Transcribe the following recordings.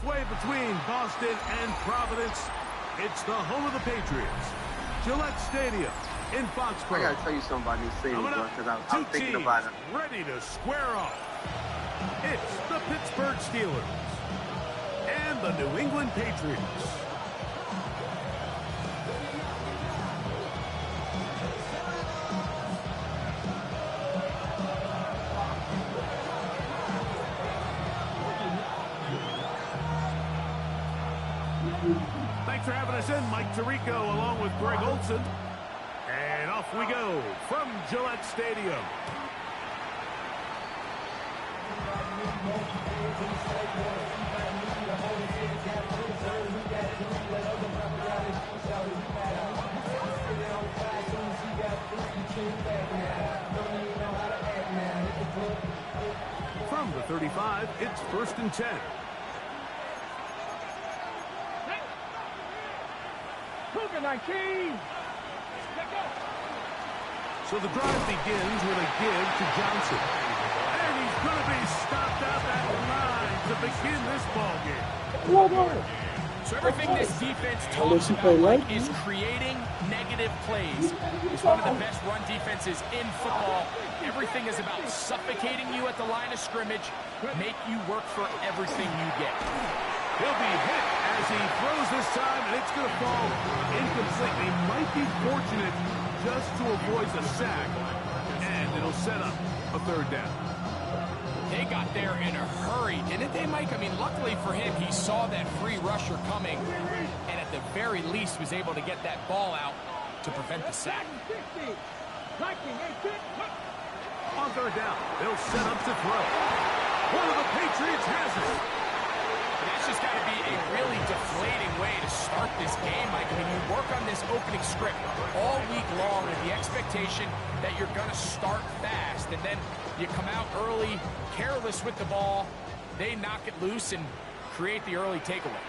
Halfway between Boston and Providence, it's the home of the Patriots, Gillette Stadium in Foxborough. I gotta tell you something about New Stadium, bro, because I was thinking about it. Ready to square off. It's the Pittsburgh Steelers and the New England Patriots. Thanks for having us in, Mike Tirico, along with Greg Olson. And off we go from Gillette Stadium. From the 35, it's 1st and 10. So the drive begins with a give to Johnson. And he's going to be stopped out that line to begin this ball game. So everything this defense talks about, Mike, is creating negative plays. It's one of the best run defenses in football. Everything is about suffocating you at the line of scrimmage, make you work for everything you get. He'll be hit as he throws this time, and it's going to fall incomplete. He might be fortunate just to avoid the sack, and it'll set up a 3rd down. They got there in a hurry, didn't they, Mike? I mean, luckily for him, he saw that free rusher coming, and at the very least was able to get that ball out to prevent the sack. On 3rd down, they'll set up to throw. One of the Patriots has it. That's just got to be a really deflating way to start this game, Mike. I mean, you work on this opening script all week long with the expectation that you're going to start fast, and then you come out early, careless with the ball, they knock it loose and create the early takeaway.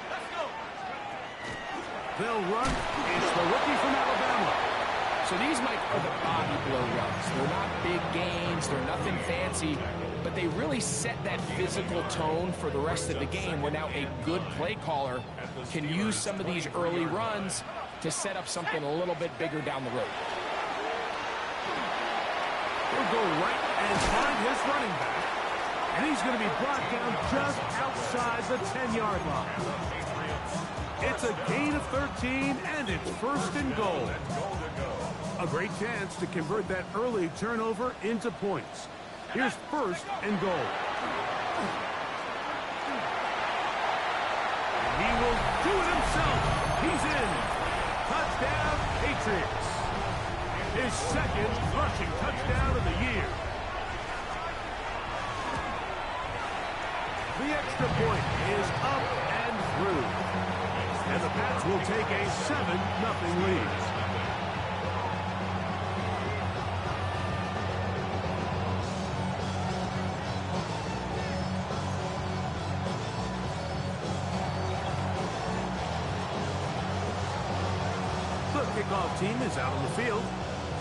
They'll run. It's the rookie from Alabama. So these, Mike, are the body blow runs. They're not big gains, they're nothing fancy, but they really set that physical tone for the rest of the game where now a good play caller can use some of these early runs to set up something a little bit bigger down the road. He'll go right and find his running back, and he's going to be brought down just outside the 10-yard line. It's a gain of 13, and it's 1st and goal. A great chance to convert that early turnover into points. Here's 1st and goal. And he will do it himself. He's in. Touchdown, Patriots. His 2nd rushing touchdown of the year. The extra point is up and through. And the Pats will take a 7-0 lead. The kickoff team is out on the field,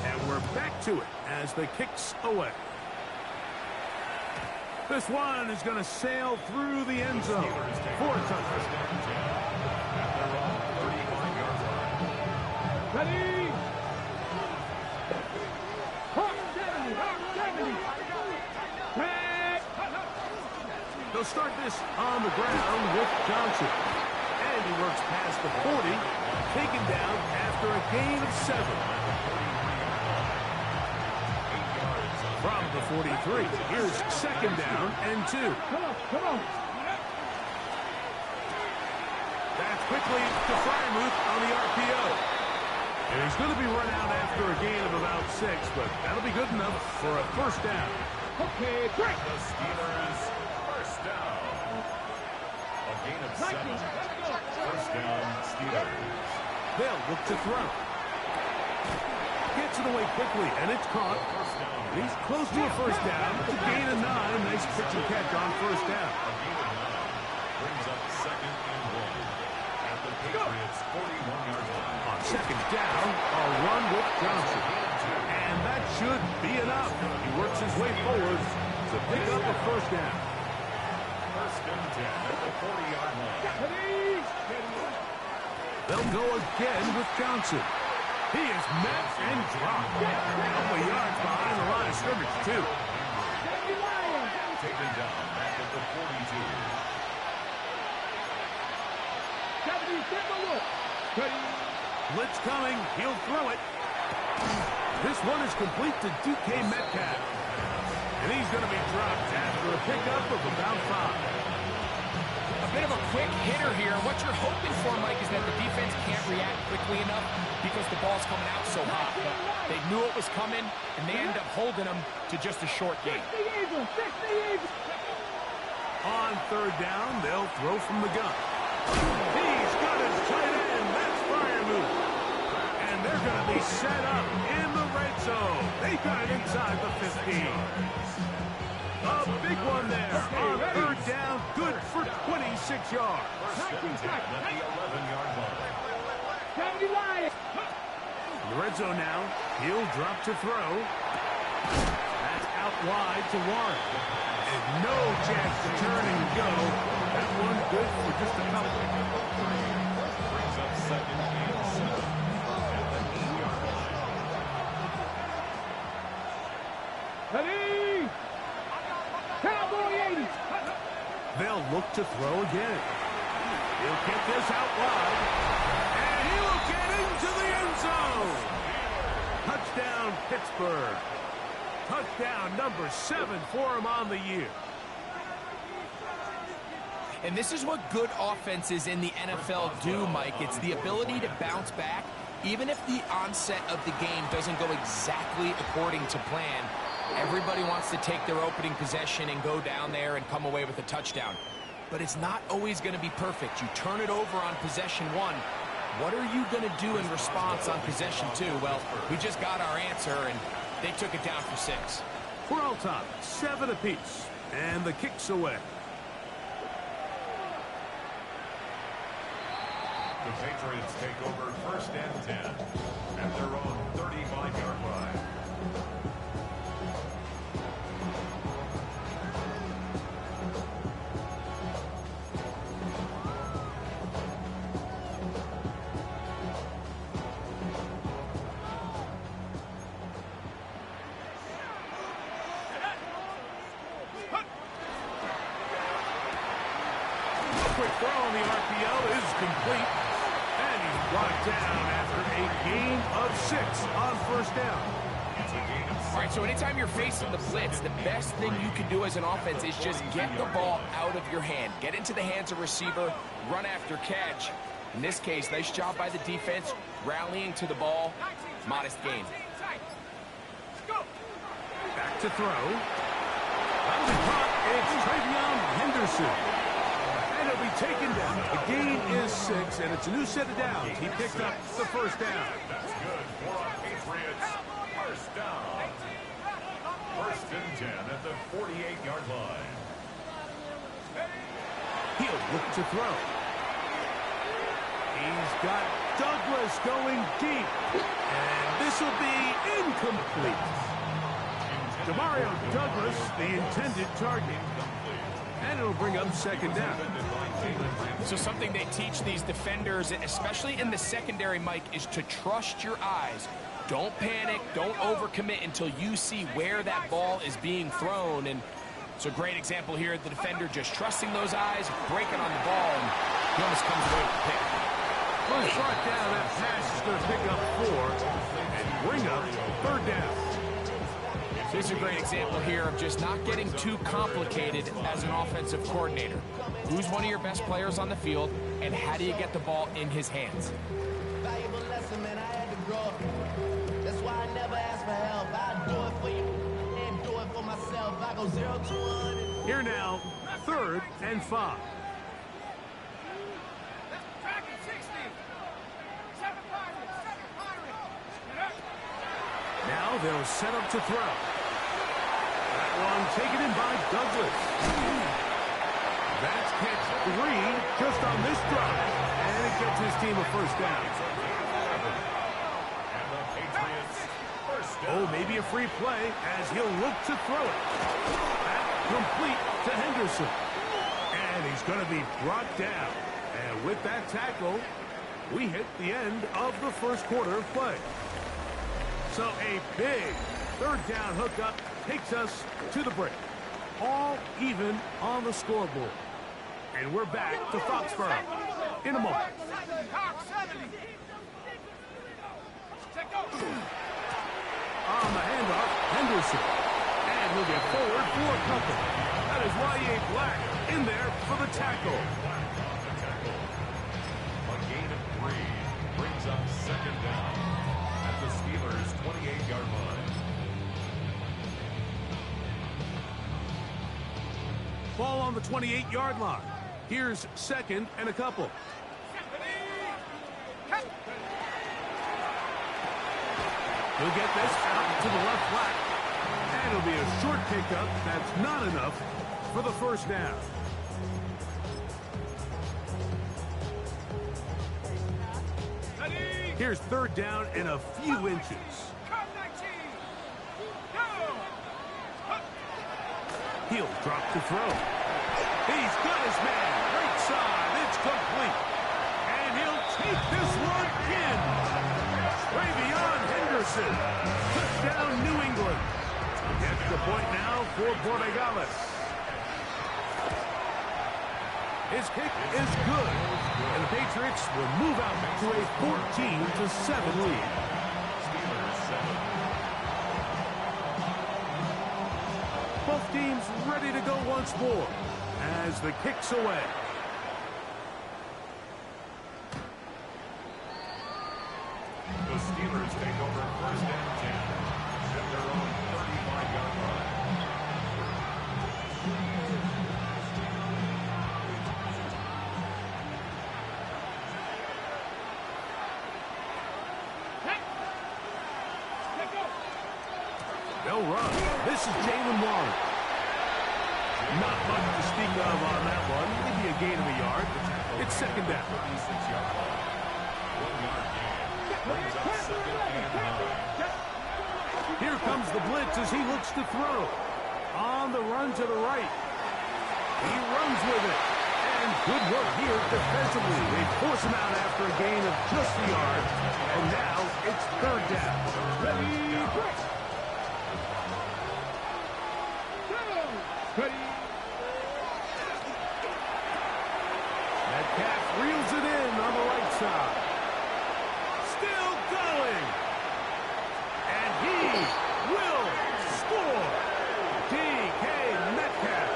and we're back to it as the kick's away. This one is going to sail through the end zone for a touchdown. Ready? They'll start this on the ground with Johnson. And he works past the 40, taken down after a gain of 7. From the 43, here's 2nd down and 2. Come on. That's quickly to Freiermuth on the RPO. And he's going to be run out after a gain of about 6, but that'll be good enough for a 1st down. Okay, great. The Steelers, 1st down. A gain of 7. 1st down, Steelers. They'll look to throw. Gets it away quickly, and it's caught. And he's close to a 1st down. It's a gain of 9. Nice pitch and catch on 1st down. A gain of 9 brings up 2nd and 1 at the Patriots' 41-yard line. On 2nd down, a run with Johnson. And that should be enough. He works his way forward to pick up a 1st down. First and 10 at the 40-yard line. They'll go again with Johnson. He is met and dropped. A couple of yards behind the line of scrimmage, too. Taken down back at the 42. Blitz coming. He'll throw it. This one is complete to DK Metcalf. And he's going to be dropped after a pickup of about 5. A bit of a quick hitter here. What you're hoping for, Mike, is that the defense can't react quickly enough because the ball's coming out so hot. But they knew it was coming, and they end up holding them to just a short gain. On third down, they'll throw from the gun. He's got his tight end. That's Freiermuth. And they're going to be set up in the red zone. They got it inside the 15. A big one there on third down. Good for 26 yards. First and 10 at the 11-yard line. In the red zone now. He'll drop to throw. That's out wide to Warren. And no chance to turn and go. That one good for just a couple. Brings up second and 7 at the 8-yard line. Ready? Cowboy 80. They'll look to throw again. He'll get this out wide. And he will get into the end zone. Touchdown, Pittsburgh. Touchdown number 7 for him on the year. And this is what good offenses in the NFL do, Mike. It's the ability to bounce back, even if the onset of the game doesn't go exactly according to plan. Everybody wants to take their opening possession and go down there and come away with a touchdown. But it's not always going to be perfect. You turn it over on possession 1. What are you going to do in response on possession 2? Well, we just got our answer, and they took it down for 6. We're all tied, 7 apiece. And the kick's away. The Patriots take over first and 10 at their own 35-yard line. Quick throw on the RPO is complete. And he's brought down after a gain of 6 on first down. It's a gain of 6. All right, so anytime you're facing the blitz, the best thing you can do as an offense is just get the ball out of your hand. Get into the hands of receiver, run after catch. In this case, nice job by the defense, rallying to the ball. Modest gain. Back to throw. That'll be caught. It's Travion Henderson. And he'll be taken down. The gain is 6, and it's a new set of downs. He picked up the first down. That's good for our Patriots. First down. First and 10 at the 48-yard line. He'll look to throw. He's got Douglas going deep. And this will be incomplete. Demario Douglas, the intended target. And it'll bring up second down. So something they teach these defenders, especially in the secondary, Mike, is to trust your eyes. Don't panic. Don't overcommit until you see where that ball is being thrown. And it's a great example here. The defender just trusting those eyes, breaking on the ball, and he almost comes away with the pick. Well, brought down. That pass is going to pick up 4 and bring up third down. This is a great example here of just not getting too complicated as an offensive coordinator. Who's one of your best players on the field, and how do you get the ball in his hands? Valuable lesson, man, I had to grow. That's why I never ask for help. I do it for you and do it for myself. I go 0 to 1. Here now, third and 5. Now they'll set up to throw. That one taken in by Douglas. That's catch 3 just on this drive. And it gets his team a first down. And the Patriots first down. Oh, maybe a free play as he'll look to throw it. That complete to Henderson. And He's going to be brought down. And with that tackle, we hit the end of the first quarter of play. So a big third down hookup takes us to the break. All even on the scoreboard. And we're back to Foxborough in a moment. On the handoff, Henderson. And he'll get forward for a couple. That is Y.A. Black in there for the tackle. A gain of 3 brings up second down at the Steelers' 28-yard line. Ball on the 28-yard line. Here's second and a couple. He'll get this out to the left flat. And it'll be a short pickup. That's not enough for the first down. Here's third down and a few inches. He'll drop to throw. He's got his man. Right side. It's complete. And he'll take this one in. Ravion Henderson. Touchdown, New England. Gets the point now for Borregales. His kick is good. And the Patriots will move out to a 14-7 lead. Both teams ready to go once more as the kick's away. The Steelers take over first and 10 at their own 35-yard line. They'll run. This is Jalen Warren. Not much to speak of on that one. Maybe a gain of a yard. It's second down. 36-yard line. 1-yard gain. Brings up second and 9. Here comes the blitz as he looks to throw. On the run to the right. He runs with it. And good work here defensively. They force him out after a gain of just a yard. And now it's third down. Ready, break. Metcalf reels it in on the right side. Still going. And he will score. DK Metcalf.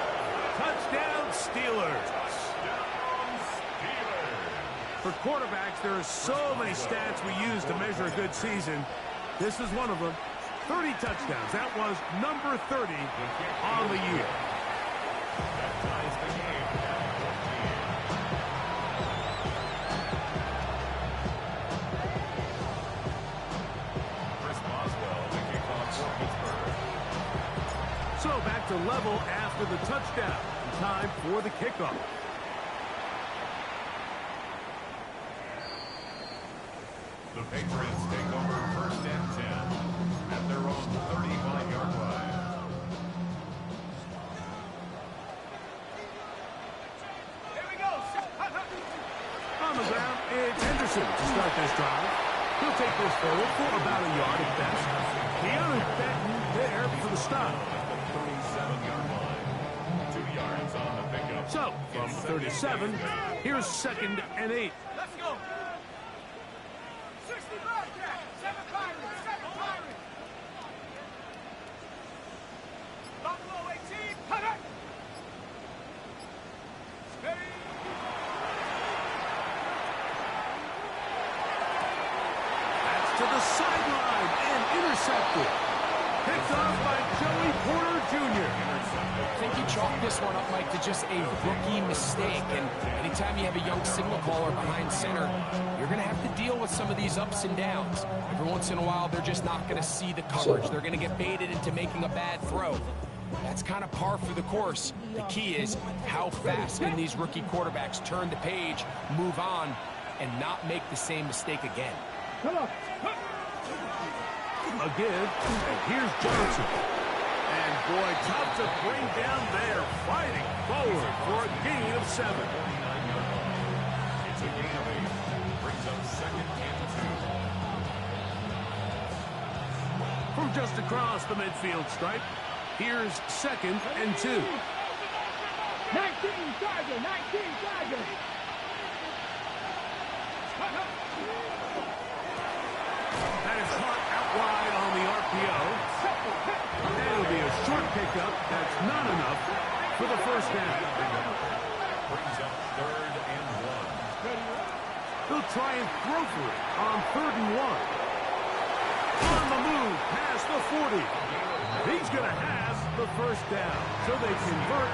Touchdown Steelers. For quarterbacks, there are so many stats we use to measure a good season. This is one of them. 30 touchdowns. That was number 30 on the year. That ties the game at 14. Chris Boswell, the kickoff for Pittsburgh. So back to level after the touchdown. Time for the kickoff. The Patriots take over first and 10 at their own 35-yard line. On the ground, it's Henderson to start this drive. He'll take this forward for about a yard at best. Keanu Benton there for the stop. 37-yard line. 2 yards on the pickup. So, from 37, here's second and 8. Let's go. 60 Bearcat, 7 Pirates, 7 Pirates. Buffalo 18, cut it. Steady. That's to the sideline and intercepted. Picked off by Joey Porter Jr. I think you chalk this one up, Mike, to just a rookie mistake. And anytime you have a young signal caller behind center, you're going to have to deal with some of these ups and downs. Every once in a while, they're just not going to see the coverage. They're going to get baited into making a bad throw. That's kind of par for the course. The key is how fast can these rookie quarterbacks turn the page, move on, and not make the same mistake again. A give, and here's Johnson. And boy, tough to bring down there. Fighting forward for a gain of 7. It's a gain of 8. Brings up 2nd and 2. From just across the midfield stripe, here's 2nd and 2. 19 Charger, 19 Charger. That is caught out wide on the RPO. And it'll be a short pickup. That's not enough for the first down. Brings up 3rd and 1. They'll try and throw for it on 3rd and 1. On the move past the 40. He's going to have the first down. So they convert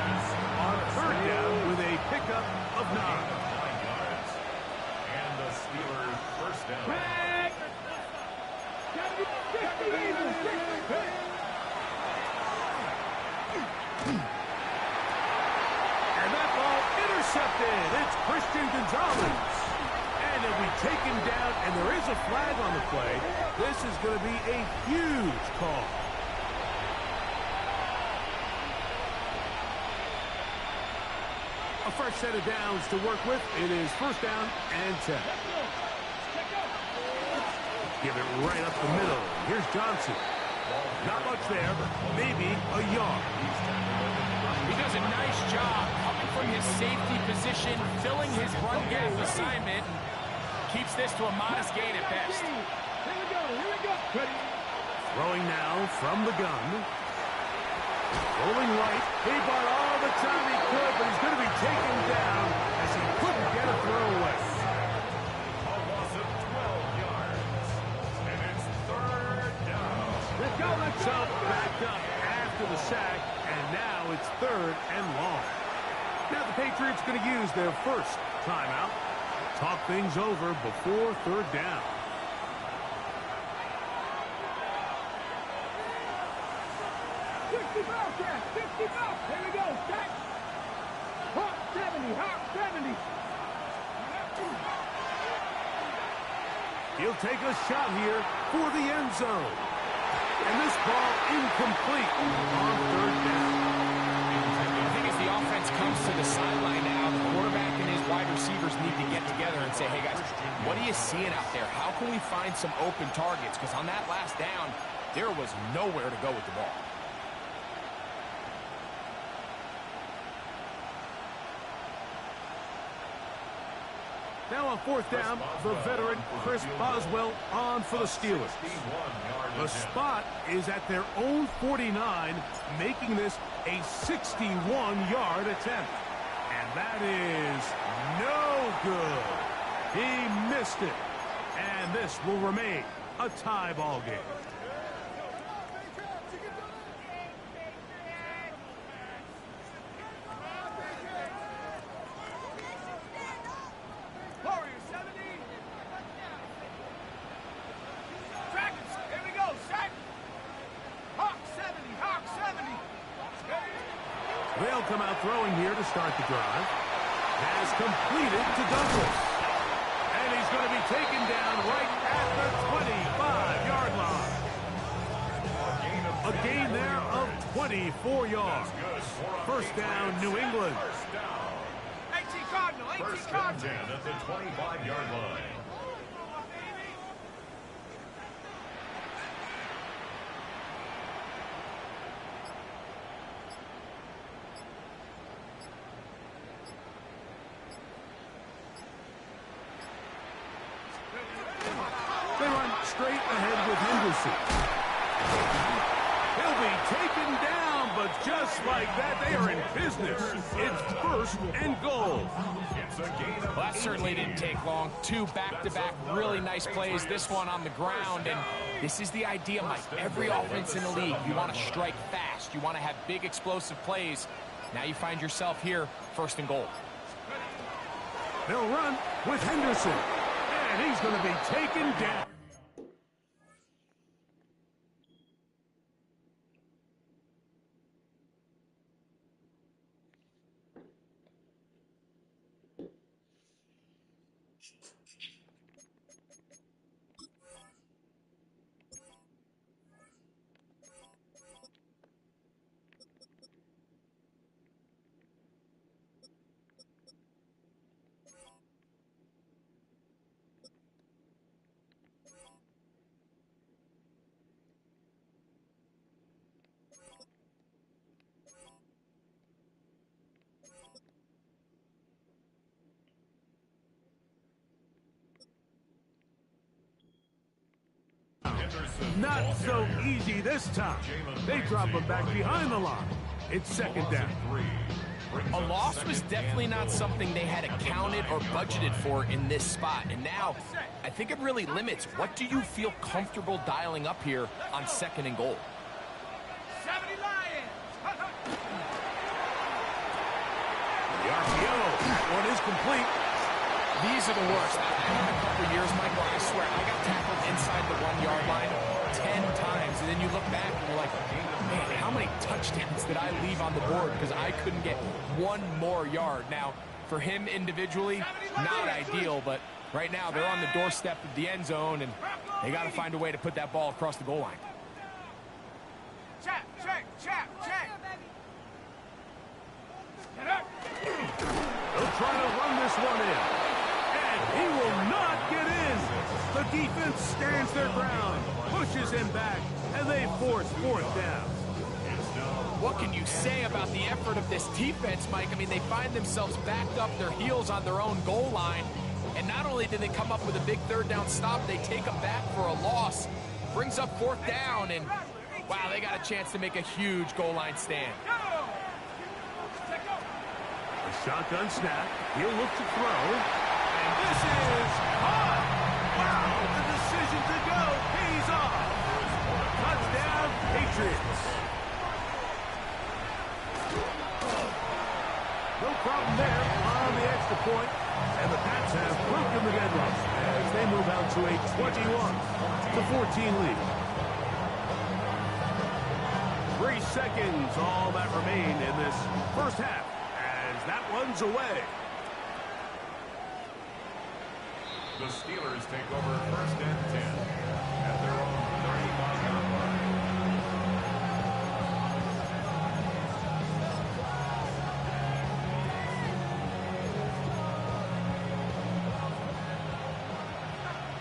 on 3rd down with a pickup of 9. 9 yards. And the Steelers first down. And that ball intercepted. It's Christian Gonzalez. And he'll be taken down, and there is a flag on the play. This is going to be a huge call. A fresh set of downs to work with. It is first down and 10. Give it right up the middle. Here's Johnson. Not much there, maybe a yard. He does a nice job coming from his safety position, filling his run gap assignment, and keeps this to a modest gain at best. Here we go, here we go. Throwing now from the gun. Rolling right. He bought all the time he could, but he's going to be taken down as he couldn't get a throw away. A loss of 12 yards. And it's 3rd down. Let's go, let's go. Backed up after the sack, and now it's 3rd and long. Now the Patriots going to use their first timeout. Talk things over before 3rd down. Here we go, set. Hawk 70, Hawk 70. He'll take a shot here for the end zone. And this ball incomplete on 3rd down. I think as the offense comes to the sideline now, the quarterback and his wide receivers need to get together and say, hey guys, what are you seeing out there? How can we find some open targets? Because on that last down, there was nowhere to go with the ball. Now on 4th down, the veteran Chris Boswell on for the Steelers. The spot is at their own 49, making this a 61-yard attempt. And that is no good. He missed it. And this will remain a tie ball game. Warriors 70. Dragons, here we go, set. Hawk 70, Hawk 70. They'll come out throwing here to start the drive. Has completed to Douglas. And he's going to be taken down right at the 25-yard line. A gain there of 24 yards. First down, New England. 18 Cardinal, 18 First and Cardinal. 10 at the 25-yard line. They run straight ahead with Henderson. He'll be taken down, but just like that, they are in business. It's 1st and goal. It's a gain of Well, that certainly didn't take long. 2 back-to-back really nice plays. This one on the ground, and this is the idea, Mike. Every offense in the league, you want to strike fast. You want to have big explosive plays. Now you find yourself here, 1st and goal. They'll run with Henderson. And he's going to be taken down. Not so easy this time. They drop him back behind the line. It's second down. A loss was definitely not something they had accounted or budgeted for in this spot. And now, I think it really limits. What do you feel comfortable dialing up here on 2nd and goal? 70 Lions! The RPO. One is complete. These are the worst. I've had a couple years, Michael, I swear, I got tackled inside the 1-yard line 10 times. And then you look back and you're like, man, how many touchdowns did I leave on the board because I couldn't get one more yard? Now, for him individually, not ideal, but right now they're on the doorstep of the end zone, and they got to find a way to put that ball across the goal line. Check, check, check, check. Get up. They'll try to run this one in. And he will not get in. The defense stands their ground, pushes him back, and they force 4th down. What can you say about the effort of this defense, Mike? I mean, they find themselves backed up their heels on their own goal line. And not only did they come up with a big 3rd down stop, they take them back for a loss. Brings up 4th down, and wow, they got a chance to make a huge goal line stand. A shotgun snap. He'll look to throw. And this is caught. Wow, the decision to go pays off. Touchdown, Patriots. No problem there on the extra point. And the Pats have broken the deadlock as they move out to a 21-14 lead. 3 seconds, all that remain in this first half. That one's away. The Steelers take over 1st and 10 at their own 35-yard line.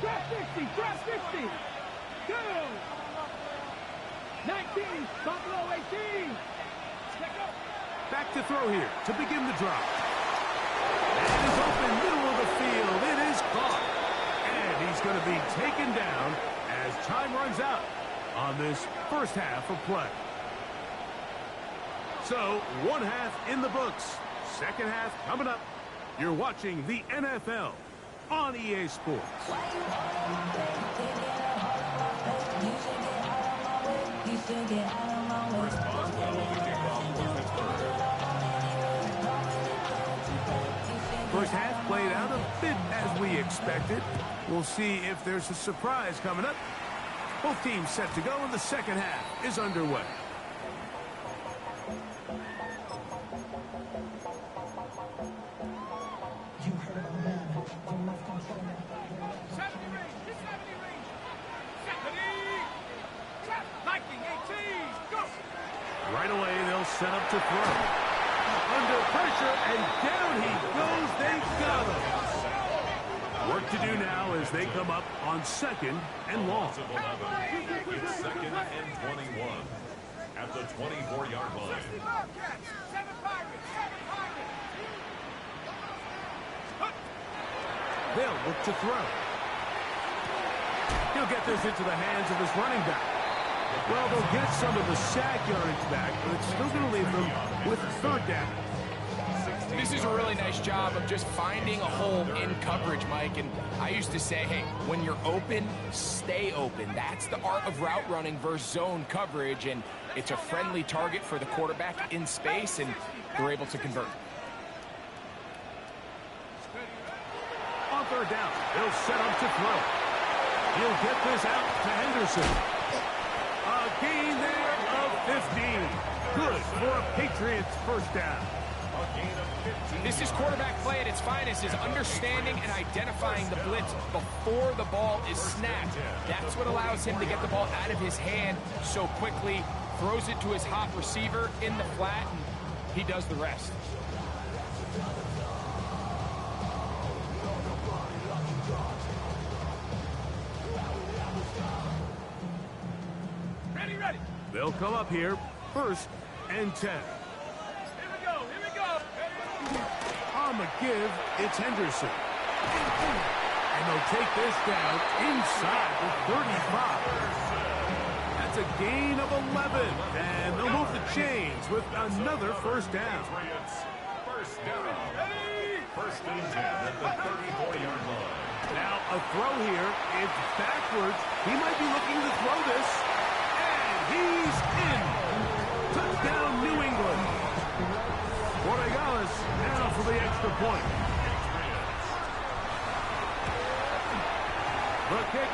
Drop 60, drop 60. Go. 19, Buffalo 18. Check up. Back to throw here to begin the drop. It is open, middle of the field. It is caught. And he's going to be taken down as time runs out on this first half of play. So, 1 half in the books. Second half coming up. You're watching the NFL on EA Sports. First half played out a bit as we expected. We'll see if there's a surprise coming up. Both teams set to go, and the second half is underway. Right away, they'll set up to throw. Under pressure, and down he goes. They got him. Work to do now as they come up on 2nd and long. It's 2nd and 21 at the 24-yard line. They'll look to throw. He'll get this into the hands of his running back. Well, they'll get some of the sack yardage back, but it's still going to leave them with 3rd down. This is a really nice job of just finding a hole in coverage, Mike. And I used to say, hey, when you're open, stay open. That's the art of route running versus zone coverage. And it's a friendly target for the quarterback in space, and they're able to convert. On 3rd down, they'll set up to throw. He'll get this out to Henderson. A gain there of 15. Good for a Patriots 1st down. This is quarterback play at its finest, is understanding and identifying the blitz before the ball is snapped. That's what allows him to get the ball out of his hand so quickly, throws it to his hot receiver in the flat, and he does the rest. Ready. They'll come up here, 1st and 10. Here we go. On the give, it's Henderson. And they'll take this down inside the 35. It's a gain of 11, and they'll move the chains with another first down. First down. First and 10 at the 34-yard line. Now a throw here. It's backwards. He might be looking to throw this. And he's in. Touchdown, New England. Borregales now for the extra point. The kick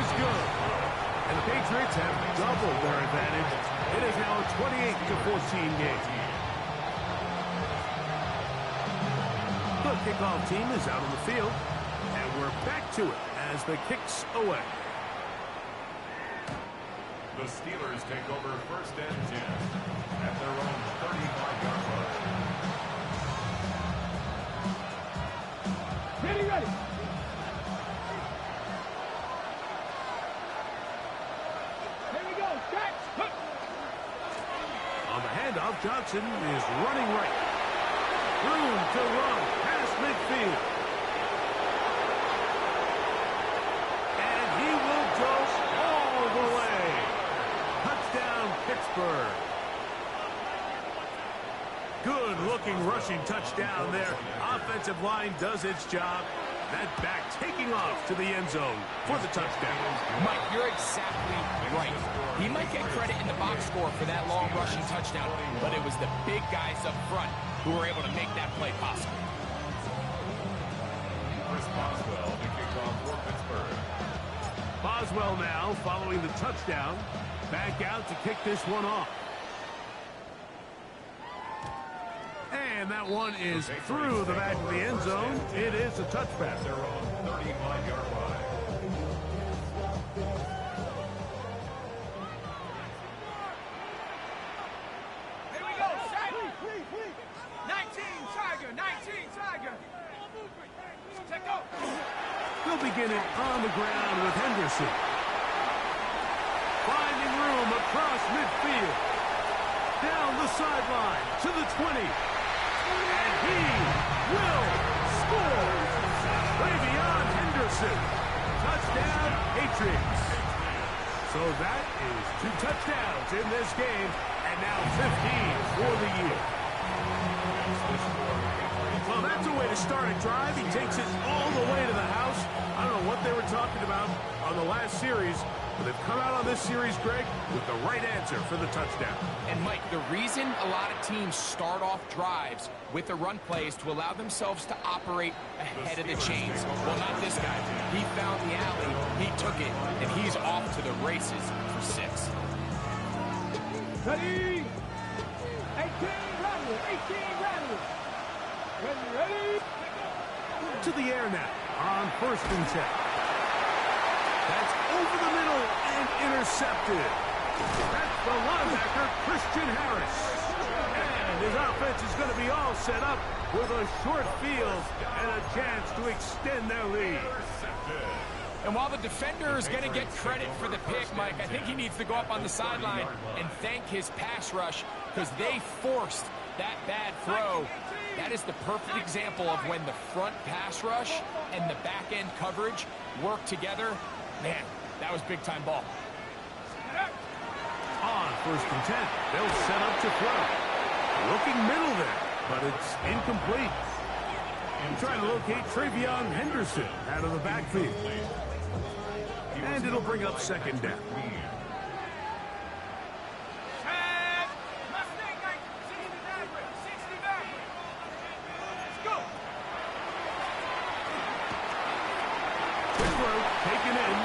is good. And the Patriots have doubled their advantage. It is now a 28-14 game. The kickoff team is out on the field. And we're back to it as the kick's away. The Steelers take over first and 10 at their own 35-yard line. Ready. Here we go. Stretch. On the handoff, Johnson is running right. Room to run past midfield. And he will go all the way. Touchdown, Pittsburgh. Good-looking rushing touchdown there. Offensive line does its job. That back taking off to the end zone for the touchdown. Mike, you're exactly right. He might get credit in the box score for that long rushing touchdown, but it was the big guys up front who were able to make that play possible. Chris Boswell to kick off for Pittsburgh. Boswell now following the touchdown. Back out to kick this one off. And that one is through the back of the end zone. It is a touchback. Their own 35-yard line. Here we go. Set. 19 Tiger. 19 Tiger. Check out. He'll begin it on the ground with Henderson. Finding room across midfield. Down the sideline to the 20. And he will score. Travion Henderson. Touchdown, Patriots. So that is 2 touchdowns in this game, and now 15 for the year. Well, that's a way to start a drive. He takes it all the way to the house. I don't know what they were talking about on the last series, but they've come out on this series, Greg, with the right answer for the touchdown. And, Mike, the reason a lot of teams start off drives with the run play is to allow themselves to operate ahead of the chains. Well, not this guy. He found the alley, he took it, and he's off to the races for 6. Ready. 18 Radwood. 18 Radwood. Ready. To the air now on first and 10. That's over the middle and intercepted. That's the linebacker, Christian Harris. And his offense is going to be all set up with a short field and a chance to extend their lead. And while the defender is going to get credit for the pick, Mike, I think he needs to go up on the sideline and thank his pass rush because they forced that bad throw. That is the perfect example of when the front pass rush and the back end coverage work together. Man, that was big-time ball. On first and 10, they'll set up to throw. Looking middle there, but it's incomplete. And trying to locate Travion Henderson out of the backfield. And it'll bring up second down. Taken in,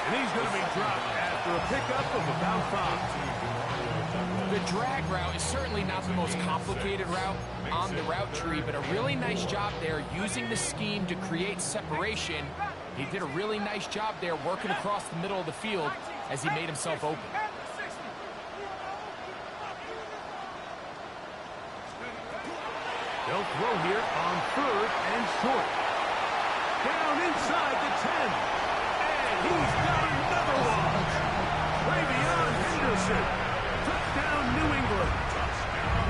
and he's going to be dropped after a pickup of about 5. The drag route is certainly not the most complicated route on the route tree, but a really nice job there using the scheme to create separation. He did a really nice job there working across the middle of the field as he made himself open. They'll throw here on third and short. Down inside the 10. And he's got another one. Travion Henderson. Touchdown, New England.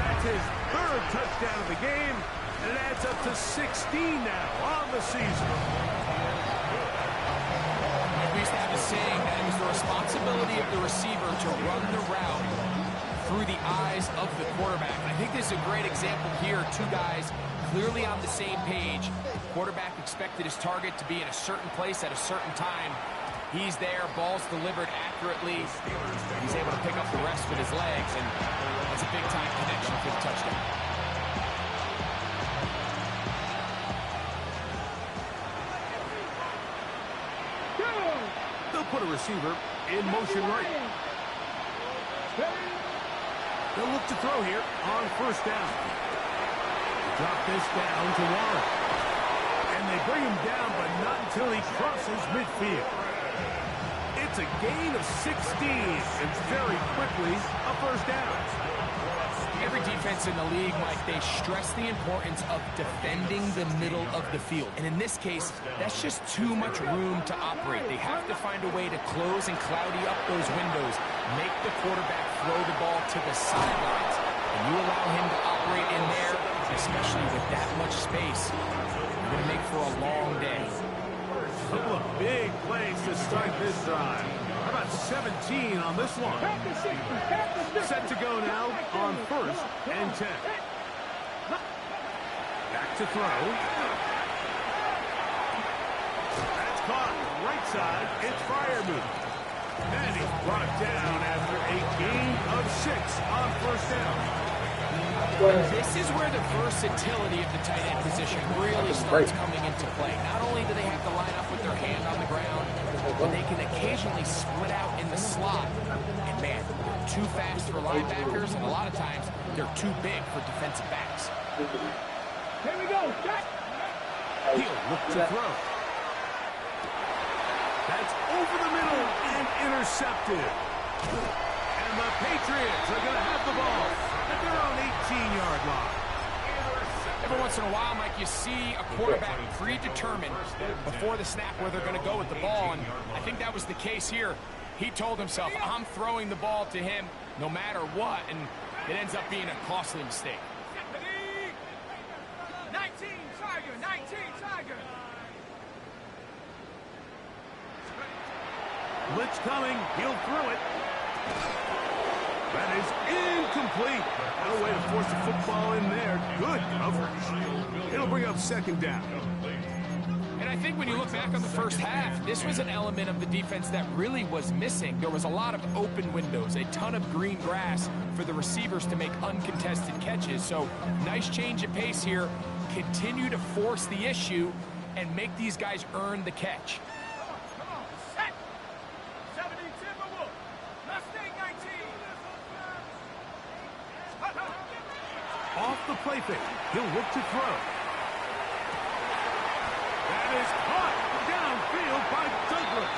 That's his 3rd touchdown of the game. And it adds up to 16 now on the season. We used to have a saying that it was the responsibility of the receiver to run the route through the eyes of the quarterback. I think this is a great example here. Two guys clearly on the same page. Quarterback expected his target to be in a certain place at a certain time. He's there, ball's delivered accurately. He's able to pick up the rest with his legs, and that's a big-time connection for the touchdown. They'll put a receiver in motion right. They'll look to throw here on first down. Drop this down to Warren. And they bring him down, but not until he crosses midfield. It's a gain of 16, and very quickly a first down. Every defense in the league, Mike, they stress the importance of defending the middle of the field. And in this case, that's just too much room to operate. They have to find a way to close and cloudy up those windows, make the quarterback throw the ball to the sidelines. And you allow him to operate in there, especially with that much space, you're going to make for a long day. A couple of big plays to start this drive. How about 17 on this one? Set to go now on first and 10. Back to throw. That's caught right side. It's Freiermuth. And he's brought down after a gain of 6 on first down. This is where the versatility of the tight end position really starts coming into play. Not only do they have to line up with their hand on the ground, but they can occasionally split out in the slot. And man, they're too fast for linebackers, and a lot of times they're too big for defensive backs. Here we go, Jack. He'll look to throw. That's over the middle and intercepted. And the Patriots are going to have the ball at their own 18-yard line. Every once in a while, Mike, you see a quarterback predetermined before the snap where they're going to go with the ball, and I think that was the case here. He told himself, I'm throwing the ball to him no matter what, and it ends up being a costly mistake. 19, Tiger, 19, Tiger. Blitz coming. He'll throw it. That is incomplete. No way to force the football in there. Good coverage. It'll bring up second down. And I think when you look back on the first half, this was an element of the defense that really was missing. There was a lot of open windows, a ton of green grass for the receivers to make uncontested catches. So nice change of pace here. Continue to force the issue and make these guys earn the catch. Come on, set. 70 Timberwolf. Mustang 19. Off the play fake. He'll look to throw. That is caught downfield by Douglas.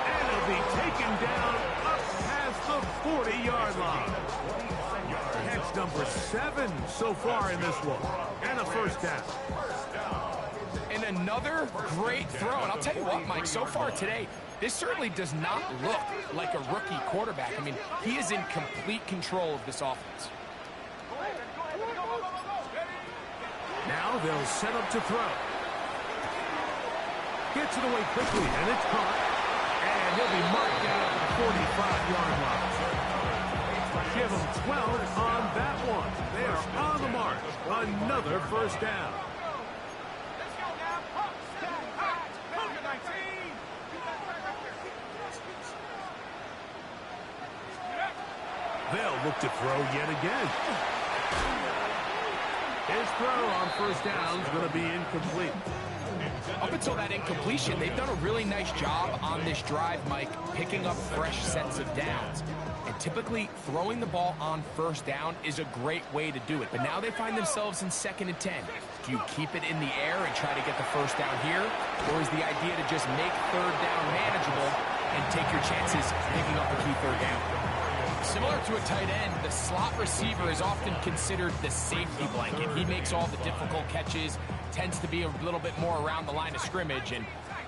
And he'll be taken down up past the 40-yard line. Catch number 7 so far in this one. And a first down. And another great throw. And I'll tell you what, Mike, so far today, this certainly does not look like a rookie quarterback. I mean, he is in complete control of this offense. Now they'll set up to throw. Gets it away quickly, and it's caught. And he'll be marked down at the 45-yard line. Give them 12 on that one. They are on the march. Another first down. Let's go now. Hawks, Cougar 19. They'll look to throw yet again. His throw on first down is going to be incomplete. Up until that incompletion, they've done a really nice job on this drive, Mike, picking up fresh sets of downs. And typically, throwing the ball on first down is a great way to do it. But now they find themselves in 2nd and 10. Do you keep it in the air and try to get the first down here? Or is the idea to just make third down manageable and take your chances picking up a key third down? Similar to a tight end, the slot receiver is often considered the safety blanket. He makes all the difficult catches, tends to be a little bit more around the line of scrimmage, and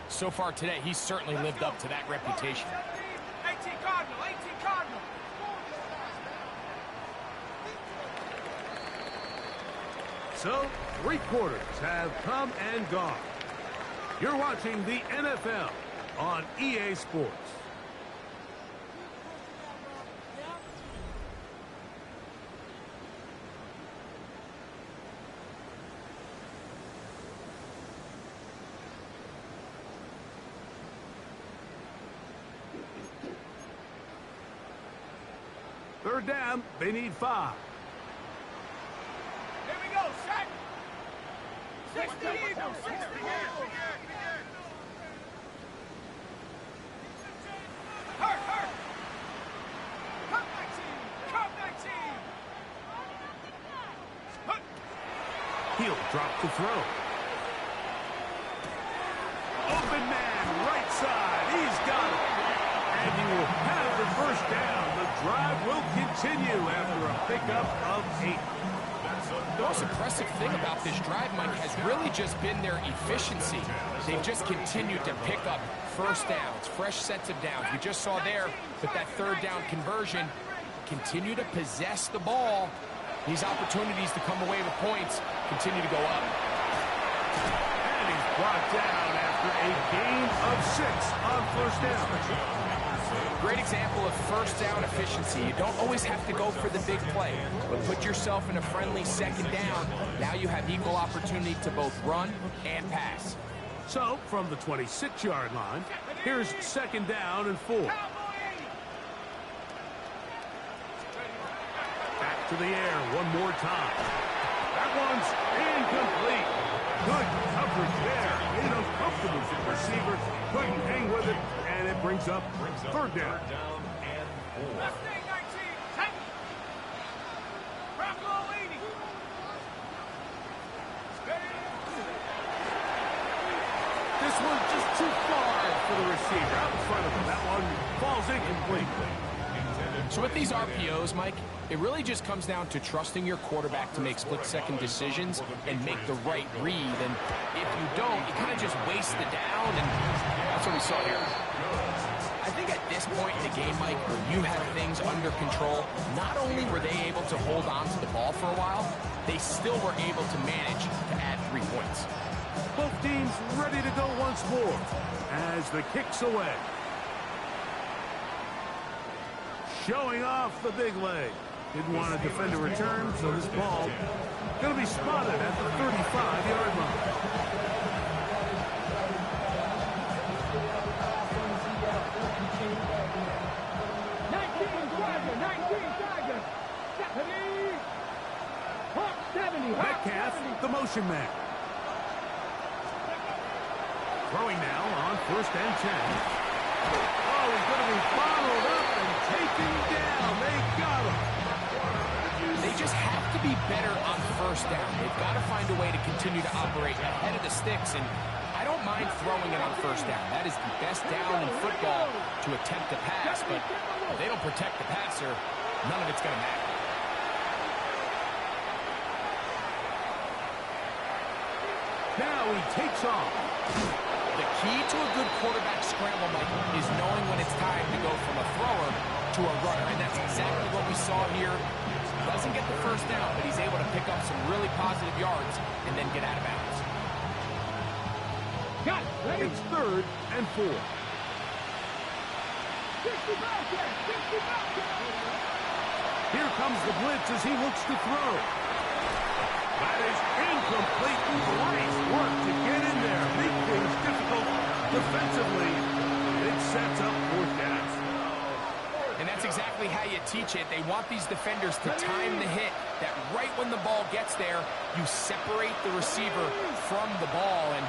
so far today, he's certainly lived up to that reputation. 18 Cardinal, 18 Cardinal. So, 3 quarters have come and gone. You're watching the NFL on EA Sports. Third down, they need 5. Here we go, set. 60 Eagles, 60. Hurt. Cut 19. He'll drop the throw. Open man, right side. He's got it. And he will have the first down. The drive will continue after a pickup of 8. The most impressive thing about this drive, Mike, has really just been their efficiency. They've just continued to pick up first downs, fresh sets of downs. We just saw there with that third down conversion, continue to possess the ball. These opportunities to come away with points continue to go up. And he's brought down after a gain of 6 on first down. Great example of first down efficiency. You don't always have to go for the big play, but put yourself in a friendly second down. Now you have equal opportunity to both run and pass. So, from the 26-yard line, here's second down and 4. Back to the air one more time. That one's incomplete. Good coverage there. Made uncomfortable for the receiver. Couldn't hang with it, and it brings up third down. Left thing, 19. Tight. Bronco 80. This one's just too far for the receiver. Out in front of him. That one falls incomplete. So with these RPOs, Mike, it really just comes down to trusting your quarterback to make split-second decisions and make the right read. And if you don't, you kind of just waste the down, and that's what we saw here. I think at this point in the game, Mike, where you have things under control, not only were they able to hold on to the ball for a while, they still were able to manage to add 3 points. Both teams ready to go once more as the kick's away. Showing off the big leg. Didn't want to defend a return, so this ball going to be spotted at the 35-yard line. Metcalf, the motion man. Throwing now on first and 10. Oh, he's going to be bottled up and taken down. They got him. They just have to be better on first down. They've got to find a way to continue to operate ahead of the sticks, and I don't mind throwing it on first down. That is the best down in football to attempt to pass, but if they don't protect the passer, none of it's going to matter. Now he takes off. The key to a good quarterback scramble, Mike, is knowing when it's time to go from a thrower to a runner, and that's exactly what we saw here. Doesn't get the first down, but he's able to pick up some really positive yards and then get out of bounds. Got it. It's third and 4. Here comes the blitz as he looks to throw. That is incomplete. Nice work to get in there. Make things difficult defensively. It sets up fourth down. And that's exactly how you teach it. They want these defenders to time the hit, that right when the ball gets there, you separate the receiver from the ball. And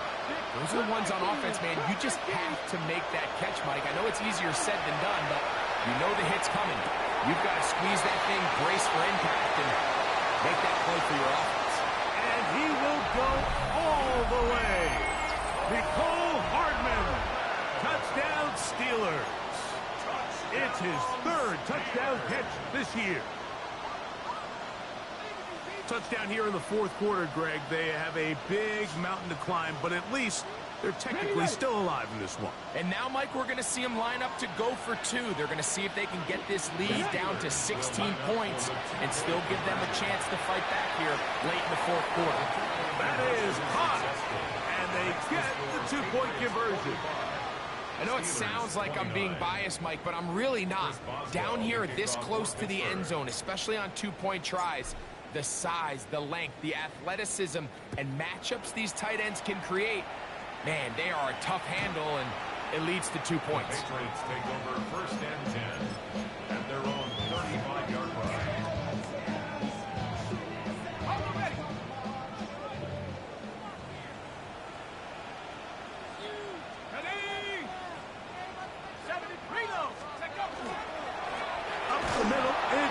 those are the ones on offense, man. You just have to make that catch, Mike. I know it's easier said than done, but you know the hit's coming. You've got to squeeze that thing, brace for impact, and make that play for your offense. And he will go all the way. Nicole Hardman, touchdown Steelers. It's his third touchdown catch this year. Touchdown here in the fourth quarter, Greg. They have a big mountain to climb, but at least they're technically still alive in this one. And now, Mike, we're going to see them line up to go for 2. They're going to see if they can get this lead down to 16 points and still give them a chance to fight back here late in the fourth quarter. That is hot, and they get the 2-point conversion. I know it sounds like I'm being biased, Mike, but I'm really not. Down here this close to the end zone, especially on two-point tries, the size, the length, the athleticism, and matchups these tight ends can create, man, they are a tough handle, and it leads to 2 points. The Patriots take over first and 10 at their own 35-yard line.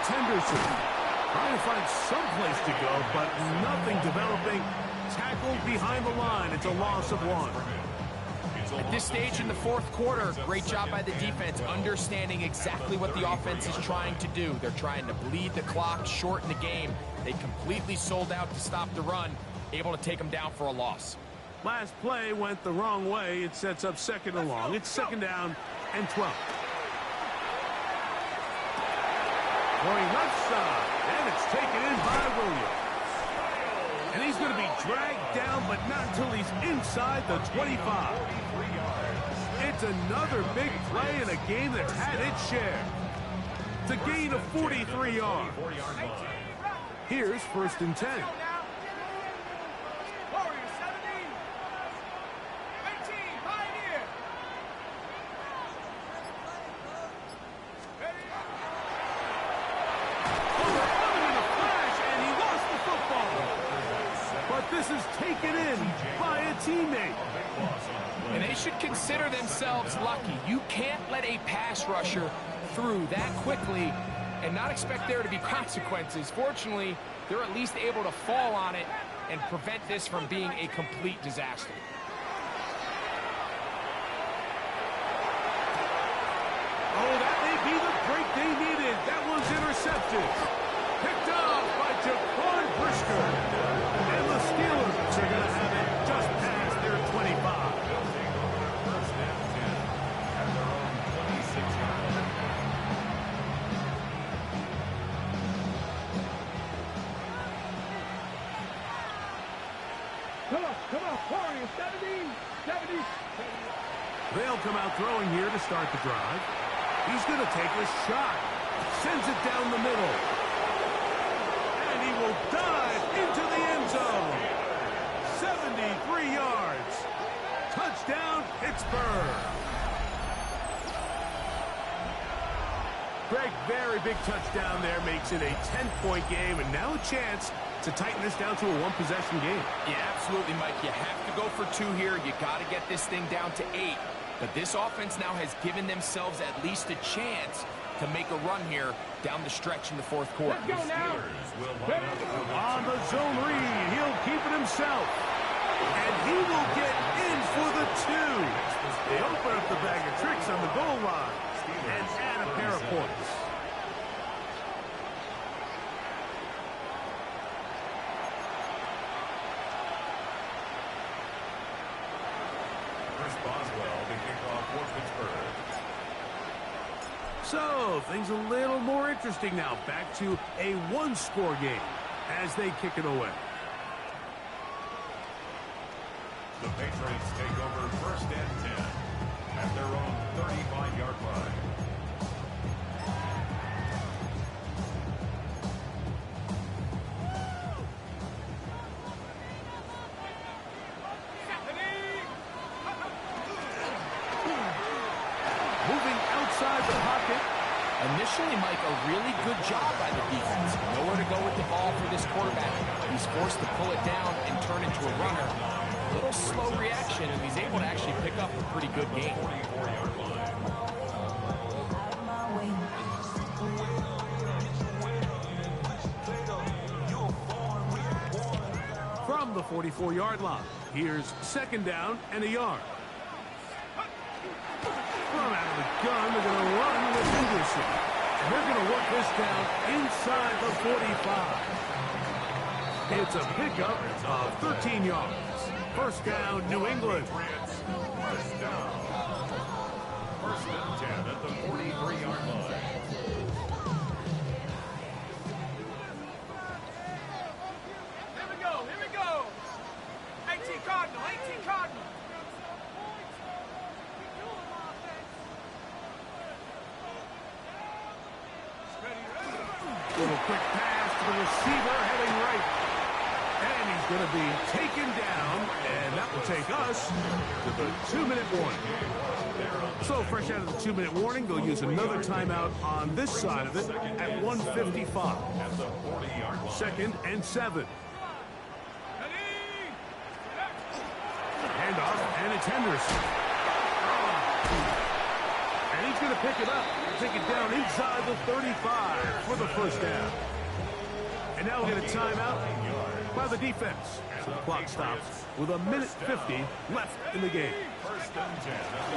Henderson trying to find some place to go, but nothing developing. Tackled behind the line. It's a loss of 1. At this stage in the fourth quarter, great job by the defense, understanding exactly what the offense is trying to do. They're trying to bleed the clock, shorten the game. They completely sold out to stop the run, able to take them down for a loss. Last play went the wrong way. It sets up second and long. It's second down and 12. Going left side, and it's taken in by Williams. And he's going to be dragged down, but not until he's inside the 25. It's another big play in a game that had its share. It's a gain of 43 yards. Here's first and 10. This is taken in by a teammate. And they should consider themselves lucky. You can't let a pass rusher through that quickly and not expect there to be consequences. Fortunately, they're at least able to fall on it and prevent this from being a complete disaster. Oh, that may be the break they needed. That one's intercepted. Picked off by Jaquan Brisker. And the Steelers are going to have it just past their 25. First and 10 at their own 26-yard line. Come on, Warriors, 70. They'll come out throwing here to start the drive. He's going to take a shot. Sends it down the middle. And he will dive into the end zone. 73 yards. Touchdown, Pittsburgh. Greg, very big touchdown there. Makes it a 10-point game. And now a chance to tighten this down to a one-possession game. Yeah, absolutely, Mike. You have to go for 2 here. You got to get this thing down to 8. But this offense now has given themselves at least a chance to make a run here down the stretch in the fourth quarter. Let's go now. On the zone read, he'll keep it himself. And he will get in for the 2. They open up the bag of tricks on the goal line and add a pair of points. Chris Boswell to kick off for Pittsburgh. So, things a little more interesting now. Back to a one-score game as they kick it away. The Patriots take over first and 10 at their own 35-yard line. Moving outside the pocket. Initially, Mike, a really good job by the defense. Nowhere to go with the ball for this quarterback. He's forced to pull it down and turn into a runner. A little slow reaction, and he's able to actually pick up a pretty good game. 44-yard line. From the 44-yard line, here's second down and a yard. From out of the gun, they're going to run with Henderson. And they're going to work this down inside the 45. It's a pickup of 13 yards. First down, New England. First down. First and 10 at the 43-yard line. Here we go. 18 Cardinal. quick pass to the receiver heading right. And he's going to be taken down, and that will take us to the 2-minute warning. So, fresh out of the 2-minute warning, they'll use another timeout on this side of it at 1:55. 2nd and 7. Handoff, and it's Henderson. And he's going to pick it up, take it down inside the 35 for the first down. And now we'll get a timeout by the defense. So the clock stops with 1:50 left in the game.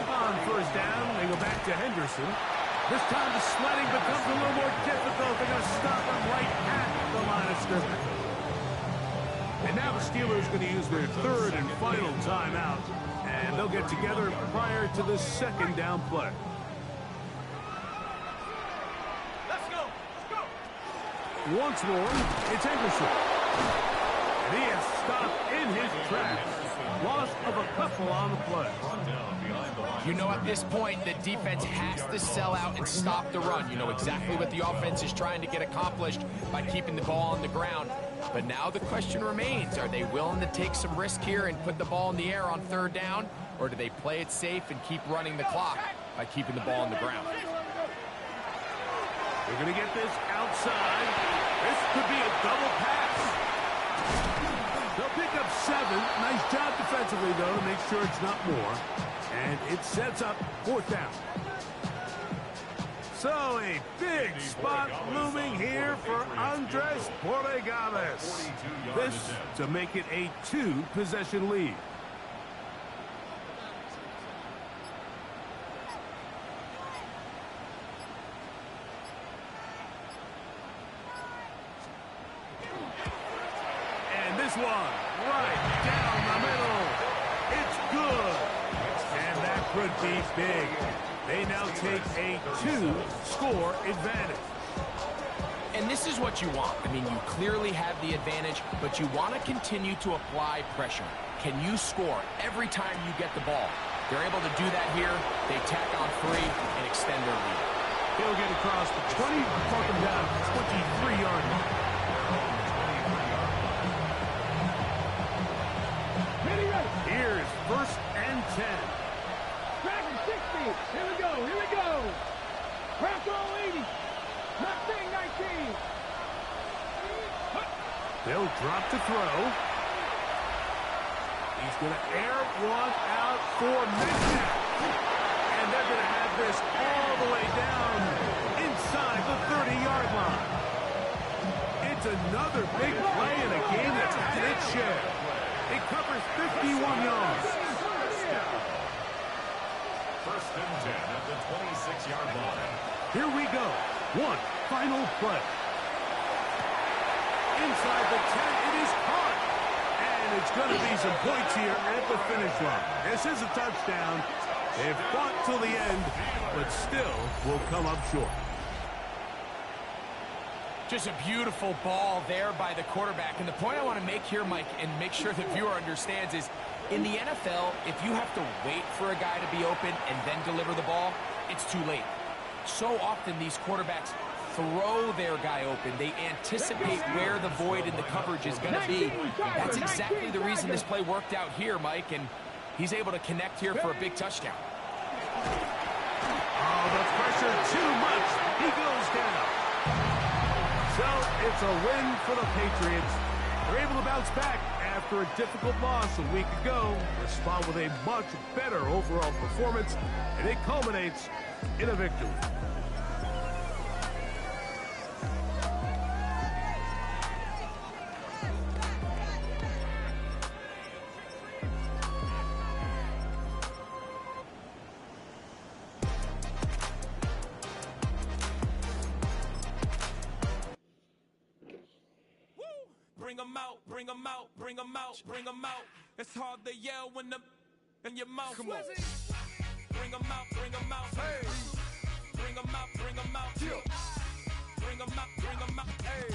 On first down, they go back to Henderson. This time the sledding becomes a little more difficult. They're going to stop him right at the line of scrimmage. And now the Steelers are going to use their 3rd and final timeout. And they'll get together prior to the 2nd down play. Let's go. Let's go. Once more, it's Henderson. And he is stopped in his tracks. Loss of a couple on the play. You know, at this point, the defense has to sell out and stop the run. You know exactly what the offense is trying to get accomplished by keeping the ball on the ground. But now the question remains, are they willing to take some risk here and put the ball in the air on 3rd down? Or do they play it safe and keep running the clock by keeping the ball on the ground? They're going to get this outside. This could be a double pass. They'll pick up 7. Nice job defensively, though, to make sure it's not more. And it sets up 4th down. So a big spot looming here for Andres Borregales. This to make it a 2-possession lead. And this one right down the middle. It's good. And that could be big. They now take a 2-score advantage. And this is what you want. I mean, you clearly have the advantage, but you want to continue to apply pressure. Can you score every time you get the ball? They're able to do that here. They tack on 3 and extend their lead. He'll get across the 20, talk him down 23-yard line. Here's 1st and 10. Dragon 60. Here we go. Here we go. Bronco 80. Mustang 19. They'll drop to throw. He's going to air one out for Metcalf. And they're going to have this all the way down inside the 30-yard line. It's another big play in a game that's had its share. It covers 51 yards. 1st and 10 at the 26-yard line. Here we go. One final play. Inside the 10, it is caught. And it's going to be some points here at the finish line. This is a touchdown. They've fought till the end, but still will come up short. Just a beautiful ball there by the quarterback. And the point I want to make here, Mike, and make sure the viewer understands is, in the NFL, if you have to wait for a guy to be open and then deliver the ball, it's too late. So often these quarterbacks throw their guy open. They anticipate where the void in the coverage is going to be. That's exactly the reason this play worked out here, Mike, and he's able to connect here for a big touchdown. Oh, the pressure too much. He goes down. So it's a win for the Patriots. They're able to bounce back after a difficult loss a week ago. Respond with a much better overall performance, and it culminates in a victory. Bring 'em out, bring 'em out, bring 'em out, bring 'em out. It's hard to yell when the in your mouth. Come on. Bring 'em out, bring 'em out. Hey. Bring 'em out, bring 'em out. Bring 'em out, bring 'em out. Hey.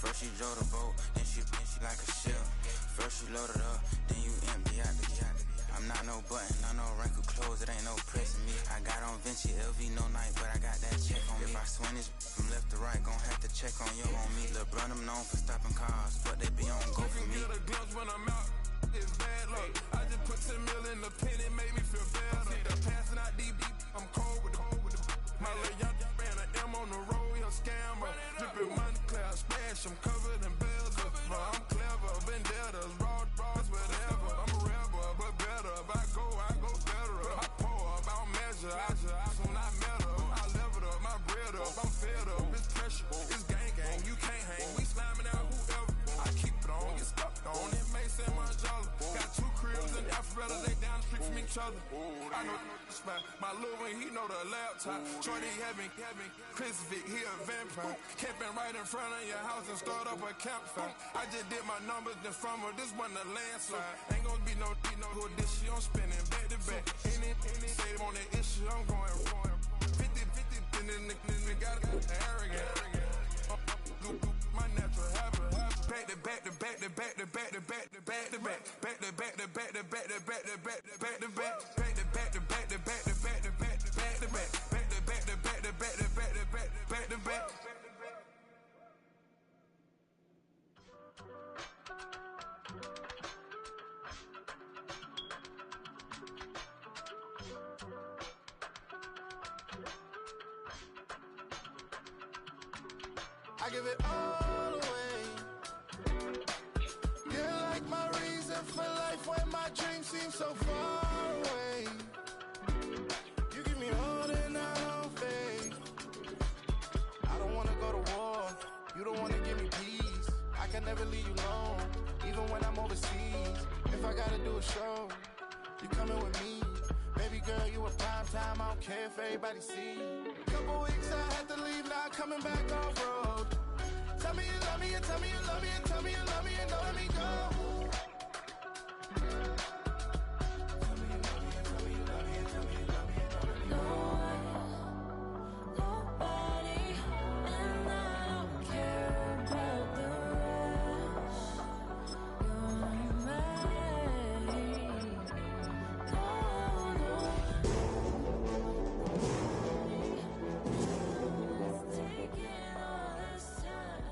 First you drove the boat, then she like a ship. First you load it up, then you empty out the I'm not no button, not no wrinkled clothes, it ain't no pressing me. I got on Vinci, LV, no night, but I got that check on me. If I swing this from left to right, gon' have to check on your homie. Lil' bro, I'm known for stopping cars, but they be on go for me. Get a glimpse when I'm out, it's bad luck. I just put 10 mil in the pen, it made me feel better. The passing out deep, I'm cold with the my little young ran an M on the road, he a scammer. Drippin' money clear, splash, I'm covered in bells. I'm clever, vendettas, raw, whatever. I'm a rebel, but better. If I go better. I pour up, I don't measure. I soon I met her. I leveled up, my bread up. I'm fed up, it's pressure. It's gang, you can't hang. We slamming out whoever. I keep it on, get stuck on. It may say Margiela. Got 2 cribs in Alpharetta, they down the street from each other. I know the spot. My little one, he know the laptop. Shorty having Chris Vick, he a vampire. Camping right in front of your house and start up a campfire. I just did my numbers then from her, this wasn't a landslide. Ain't gonna be no good this shit, I'm spinning back to back. Any say on that issue, I'm going 50, and then the got arrogant. My natural habit. Back to back to back to back to back to back to back to back. Back to back to back to back to back to back to back to back. Back to back to back to back to back to back to back to back. Back to back to back to back to back to back to back. I give it all away. You're like my reason for life when my dreams seem so far away. You give me all that I don't fake. I don't wanna go to war. You don't wanna give me peace. I can never leave you alone, even when I'm overseas. If I gotta do a show, you coming with me. Baby girl, you a prime time. I don't care if everybody see. Couple weeks I had to leave, now coming back off road. Tell me you love me, and tell me you love me, and tell me you love me, and don't let me go. Tell me you love me, and tell me you love me, and tell me you love me, and don't let me go. Nobody, and I don't care about the rest. You're mine. It's taking all this time.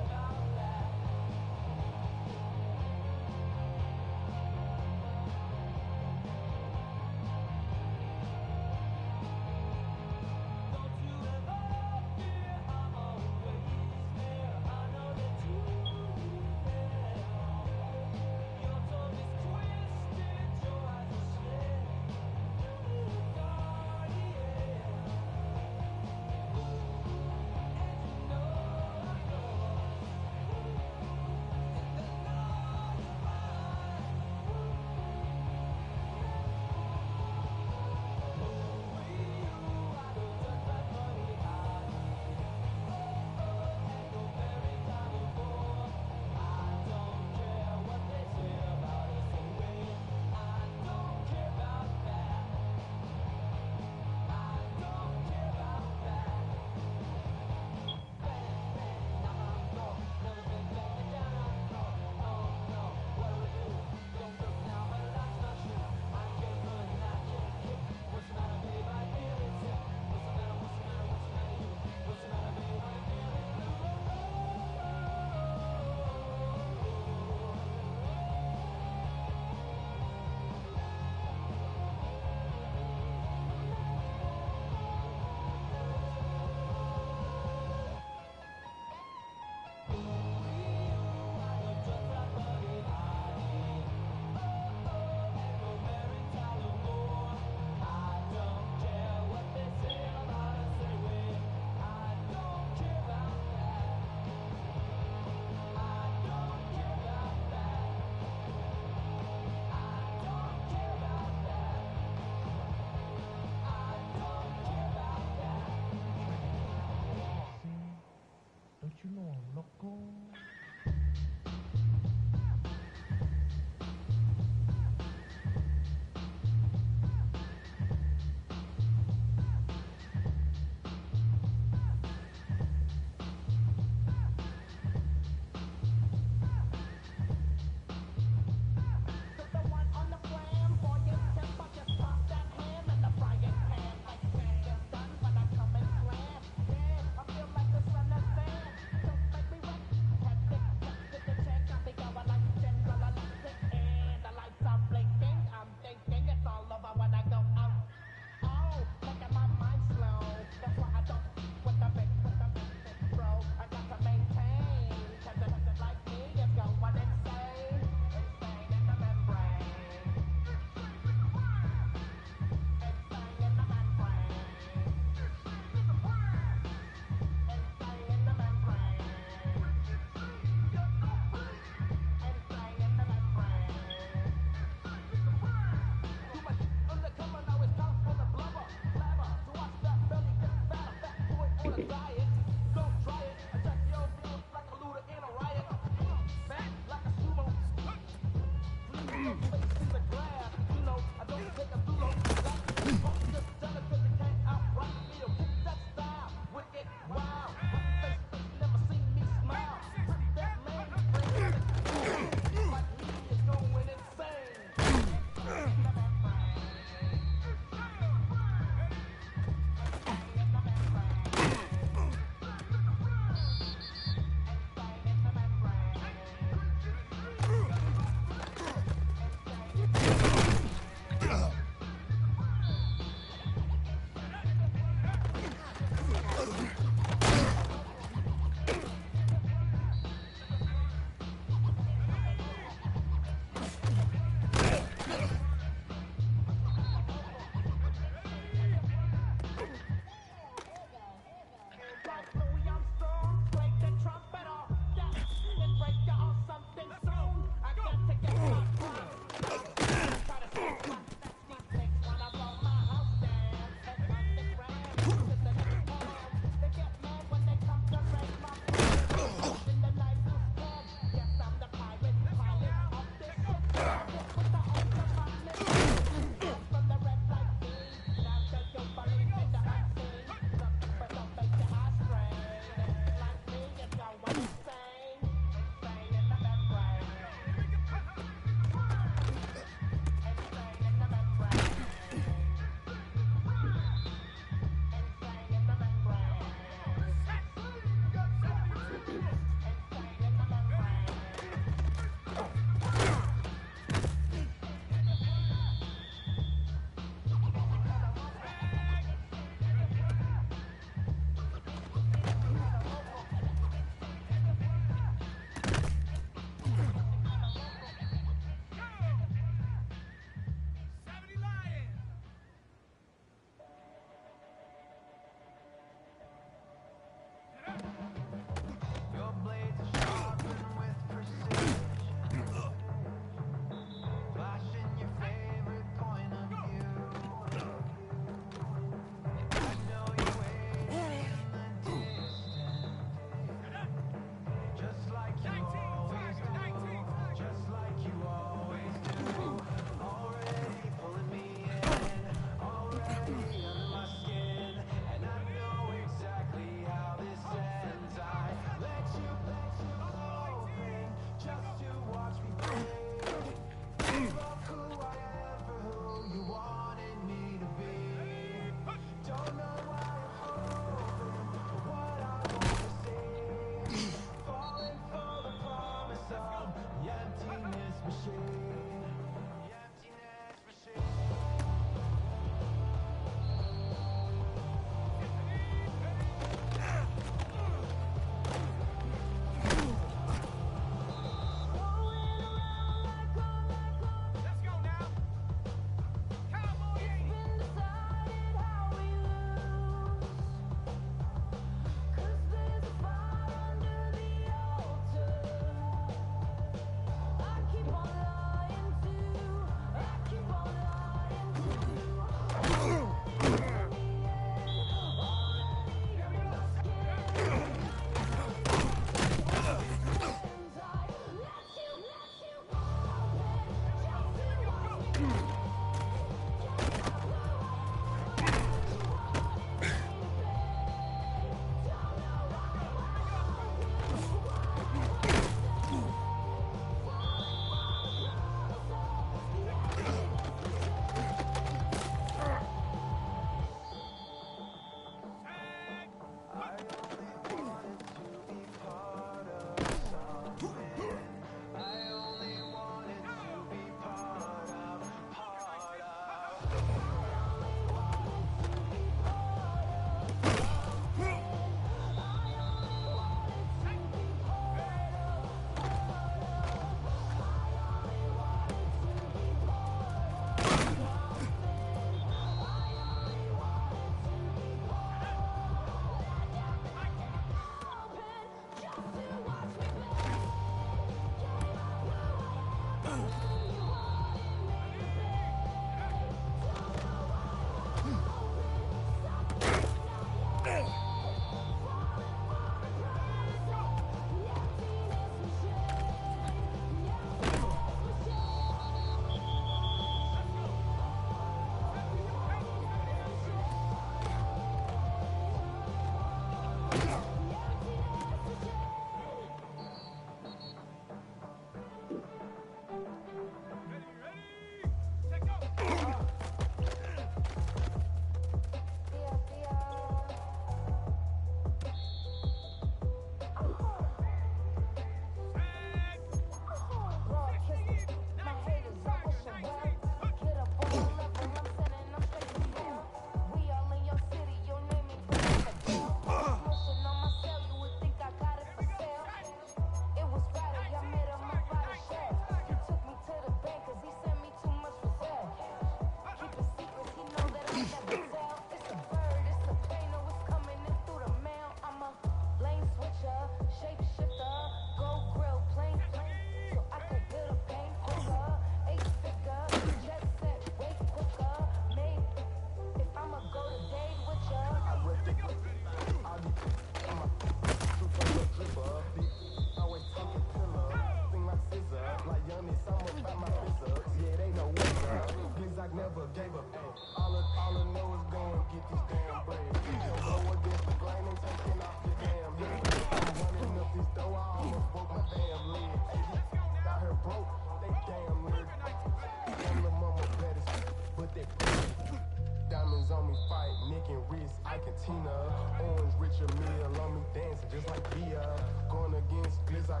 Ike and Tina. Orange Richard Mill on me dancing just like Bia. Going against Glizz, I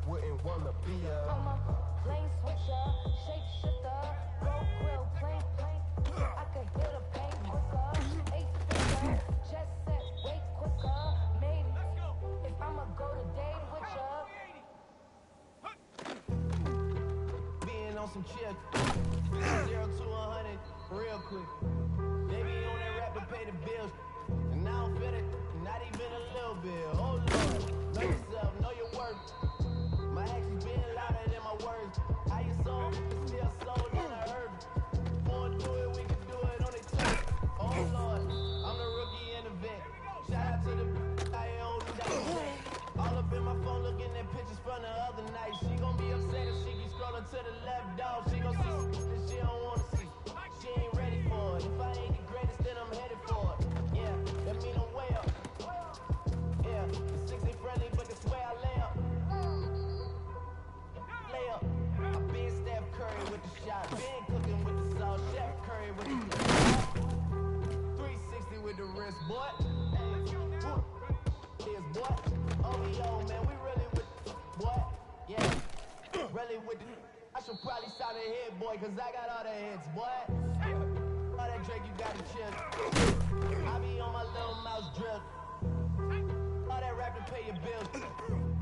wouldn't wanna be I'm a lane switcher, shape shifter, roll grill, plane. I could hit a pain quicker, eight figure, chest set way quicker. Maybe if I'ma go to date with ya. Being on some chill. 0 to 100 real quick. They be on that rap to pay the bills. And I don't feel it, not even a little bit. Oh Lord, know yourself, know your worth. My actions being louder than my words. How you soul, still sold in a herb. Wanna do it, we can do it on their turf. Oh Lord, I'm the rookie and the vet. Shout out to the I ain't holding down the set. All up in my phone looking at pictures from the other night. She gon' be upset if she keep scrolling to the left, dog. She gon' see some that she don't wanna see. She ain't ready for it. If I ain't the greatest, then I'm headed for it. Yeah, that mean I'm way up. Yeah, the 6 ain't friendly, but that's where I lay up. Lay up. I been Steph Curry with the shot. Been cooking with the sauce. Chef Curry with the 360 with the wrist, boy. Here's boy. OVO, man, we really with boy. Yeah, really with the. I should probably sign a hit, boy, cause I got all the hits, boy. All that Drake, you gotta chill. I be on my little mouse drip. All that rap to pay your bills.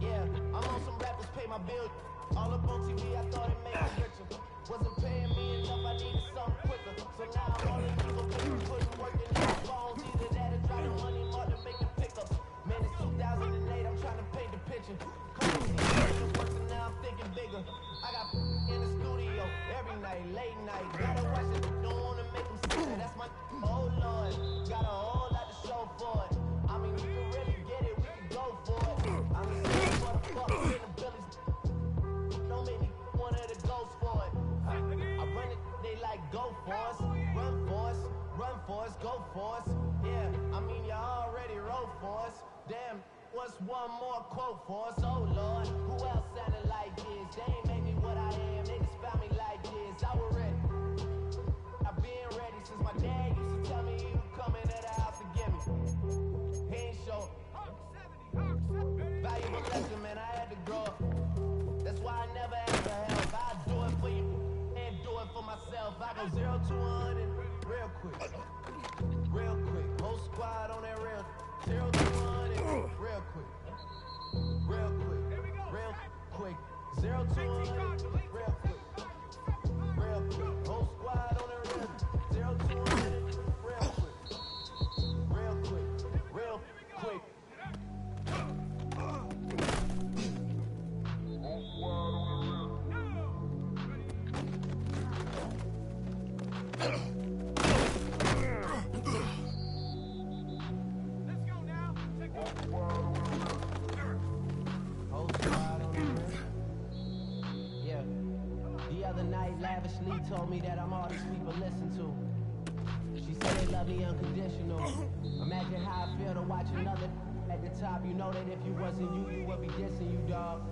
Yeah, I'm on some rappers pay my bills. All up on TV, I thought it made me richer. Wasn't paying me enough, I needed something quicker. So now I'm on the people putting work in their phones. Either that or drop the money more to make the pickups. Man, it's 2008, I'm trying to paint the picture. Come see it works and now I'm thinking bigger. I got in the studio every night, late night. Gotta watch it, don't wanna make them sick. That's my, oh Lord, got a whole lot to show for it. I mean, we can really get it, we can go for it. I'm just saying, what the fuck, in the billies. Don't make me one of the ghosts for it. I run it, they like go for us, run for us, run for us, go for us. Yeah, I mean, you already wrote for us. Damn, what's one more quote for us? Oh Lord, who else sounded like this? They ain't made me what I am, they just found me like this. I was ready. I've been ready since my dad used to tell me he would come into the house and get me. He ain't show valuable lesson, man, I had to grow up. That's why I never ask for help. I do it for you and do it for myself. I go 0 to 100 real quick. Real quick. Whole squad on that real 0 to 100 real quick. Real quick. Real quick. 0 to 100 real quick. Real quick. Whole squad on that real 0 to 100 real quick. Real quick. Real quick. Yeah. The other night, lavishly told me that I'm all these people listen to. She said they love me unconditional. Imagine how I feel to watch another at the top. You know that if you wasn't you, you would be dissing you, dog.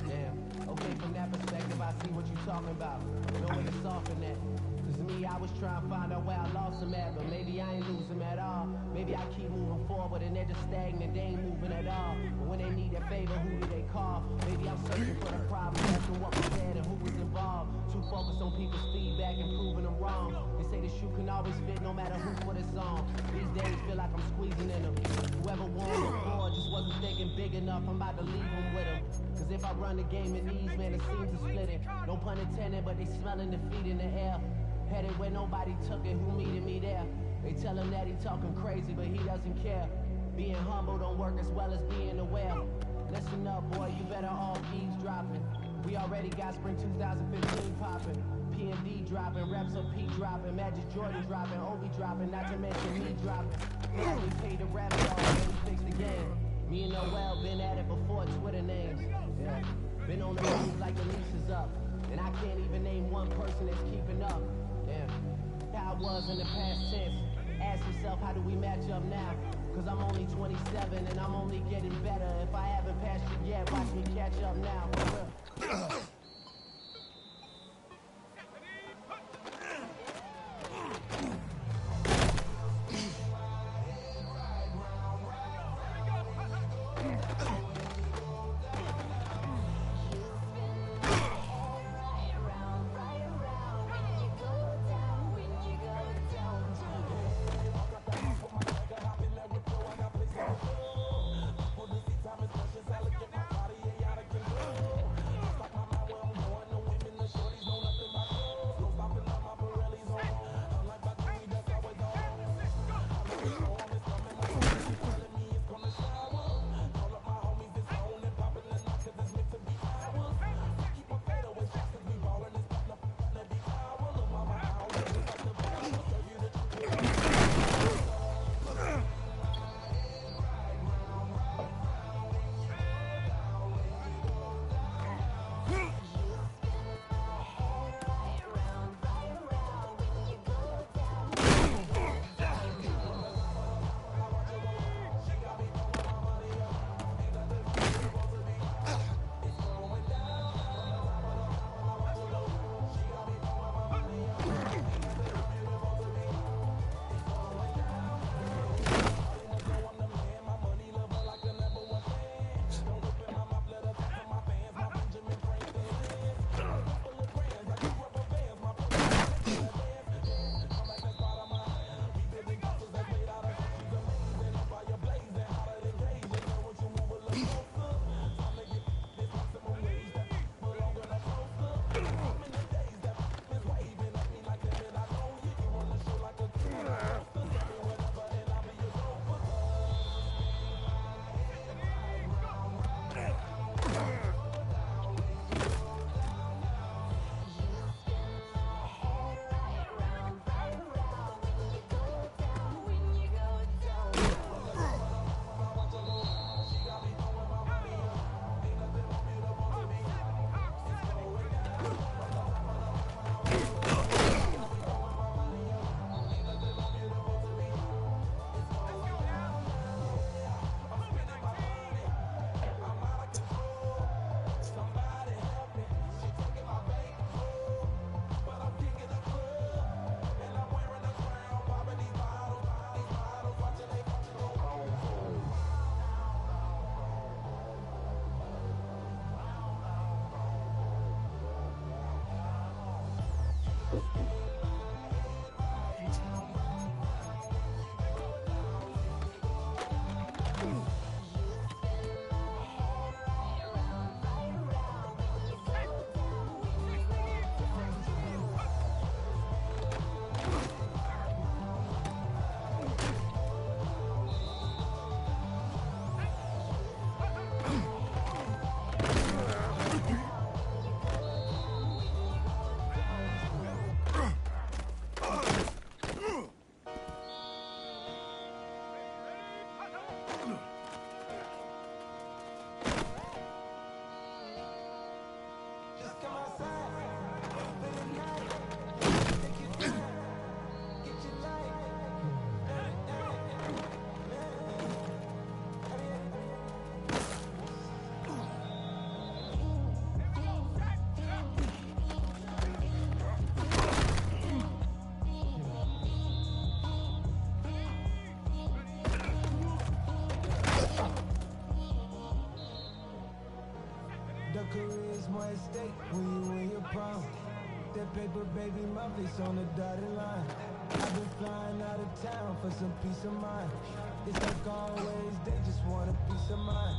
Damn. Okay, from that perspective, I see what you're talking about. No way to soften that. Cause me, I was trying to find out where I lost them at, but maybe I ain't lose them at all. Maybe I keep moving forward and they're just stagnant, they ain't moving at all. But when they need a favor, who do they call? Maybe I'm searching for the problem, asking what was said and who was involved. Too focused on people's feedback and proving them wrong. They say the shoe can always fit no matter who put it on. These days feel like I'm squeezing in them. Whoever won before just wasn't thinking big enough, I'm about to leave them with them. Cause if I run the game in these, man, it seems to split it. No pun intended, but they smelling defeat in the air. Headed where nobody took it, who meeted me there? They tell him that he talking crazy, but he doesn't care. Being humble don't work as well as being aware. Listen up, boy, you better all eavesdropping. We already got spring 2015 popping. P&D dropping, reps of P dropping, Magic Jordan dropping, Obi dropping, not to mention me dropping. Yeah, we paid the rap dog, and we fixed the game. Me and Noel been at it before Twitter names. Yeah, been on the move like the leash is up. And I can't even name one person that's keeping up. Yeah, how I was in the past tense. Ask yourself, how do we match up now? Cause I'm only 27 and I'm only getting better. If I haven't passed you yet, watch me catch up now. more at stake when you win your prom. That paper, baby, my face on the dotted line. I've been flying out of town for some peace of mind. It's like always, they just want a piece of mind.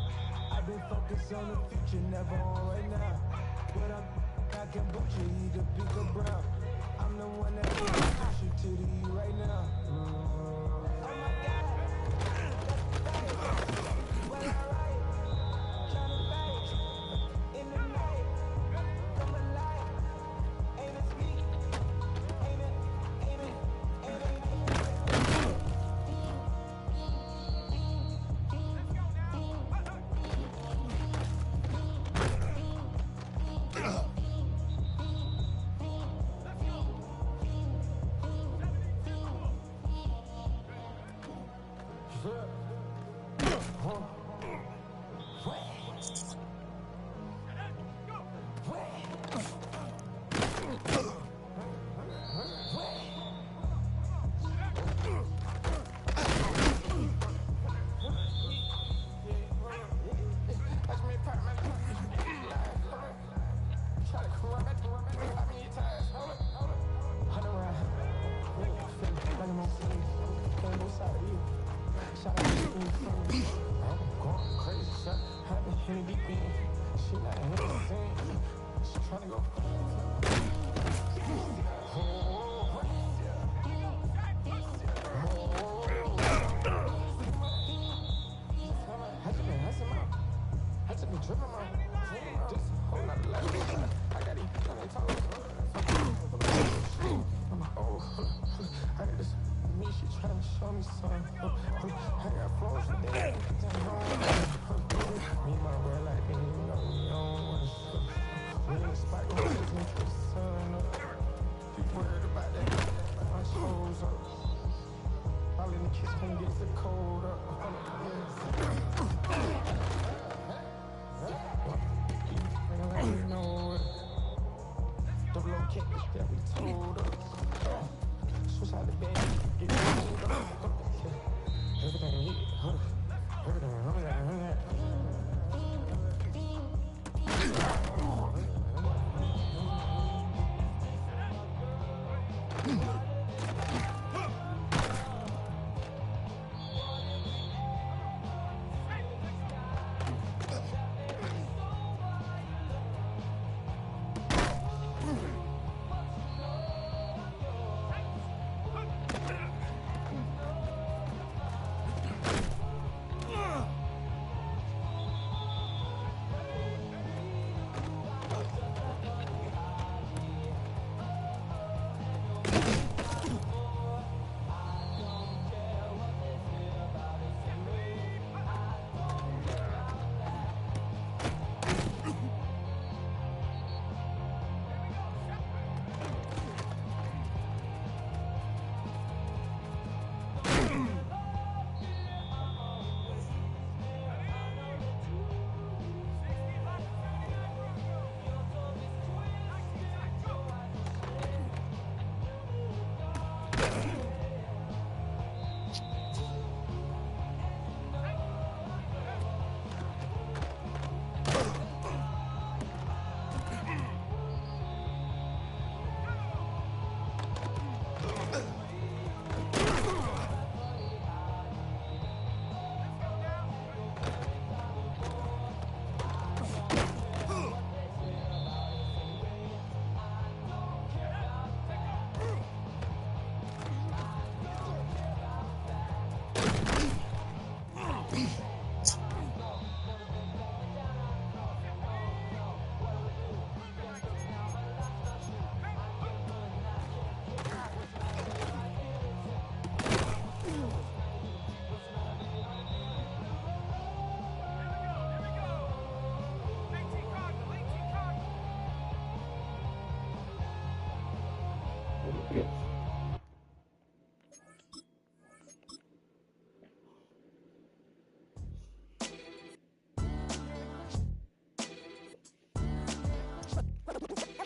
I've been focused on the future, never on right now. But I can boot you, either pick or brown. I'm the one that will push you to the E right now. Oh my God. Well, alright. Tryna fight in the night. Come alive. Ain't it sweet? Ain't it? Ain't it? Ain't it?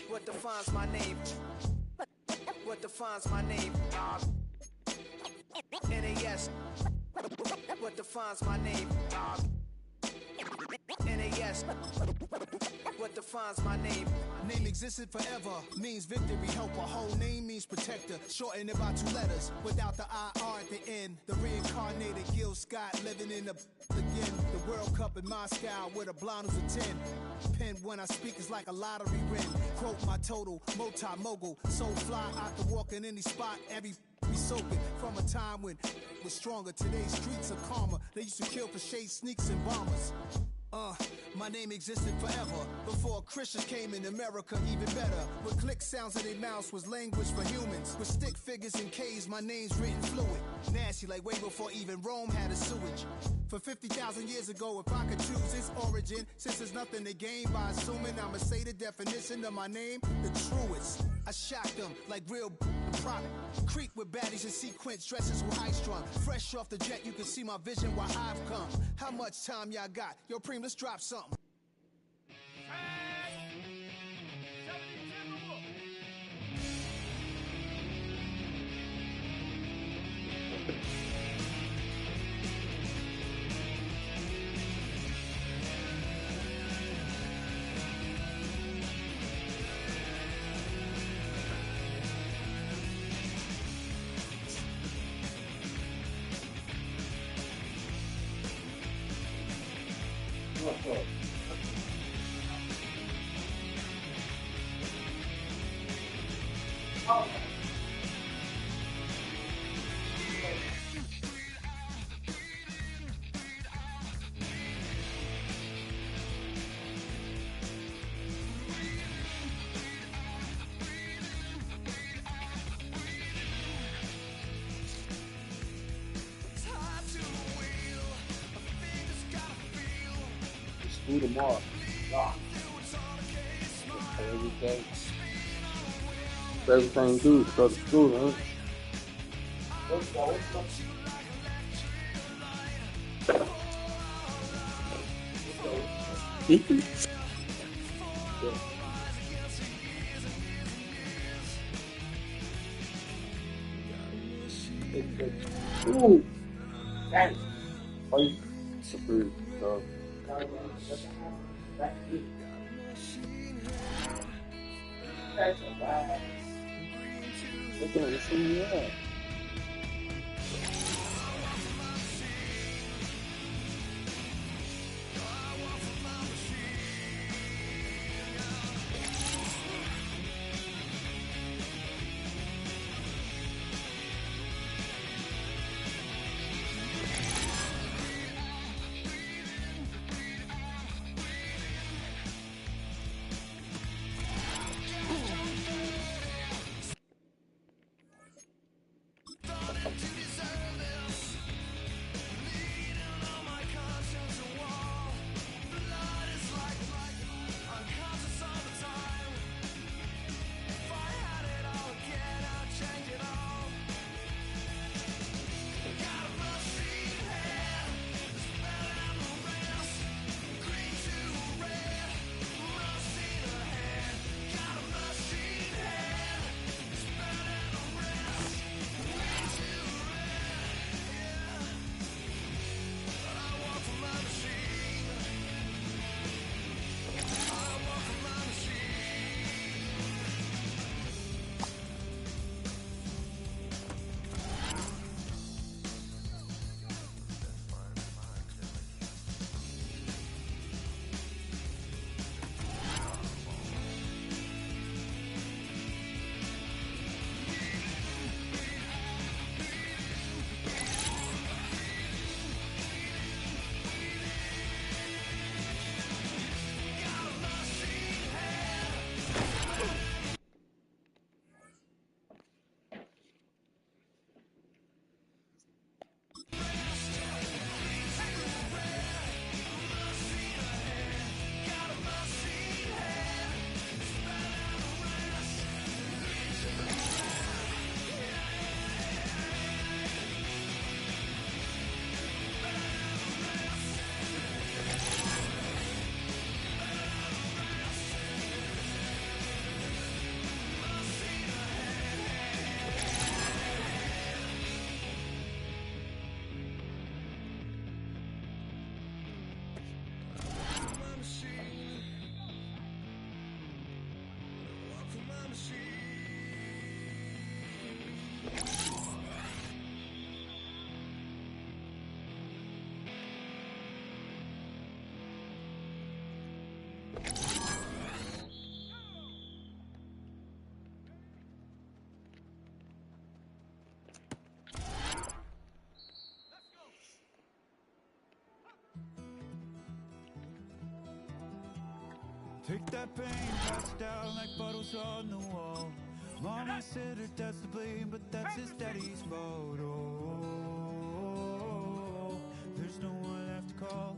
What defines my name? What defines my name? NAS. What defines my name? NAS. What defines my name? Name existed forever, means victory, helper. Whole name means protector, shortened it by 2 letters, without the IR at the end. The reincarnated Gil Scott, living in the again. The World Cup in Moscow, with a blonde who's a 10. Pen when I speak is like a lottery win. Quote my total, multi-mogul, so fly, I can walk in any spot, every be soaking from a time when it was stronger. Today's streets are calmer. They used to kill for shade sneaks and bombers. My name existed forever. Before Christians came in America, even better. With click sounds in their mouths was language for humans. With stick figures and K's, my name's written fluid. Nasty like way before even Rome had a sewage. For 50,000 years ago, if I could choose its origin, since there's nothing to gain by assuming, I'ma say the definition of my name, the truest. I shocked them like real product. Creek with baddies in sequence, dresses with high strung. Fresh off the jet, you can see my vision why I've come. How much time y'all got? Yo, Preem, let's drop something. School tomorrow. Everything. Everything due to go to school, man. Ooh. Dang. Are you surprised, dog? Look at this, Take that pain, pass it down like bottles on the wall. Mama said her dad's to blame, but that's his daddy's fault. Oh, there's no one left to call.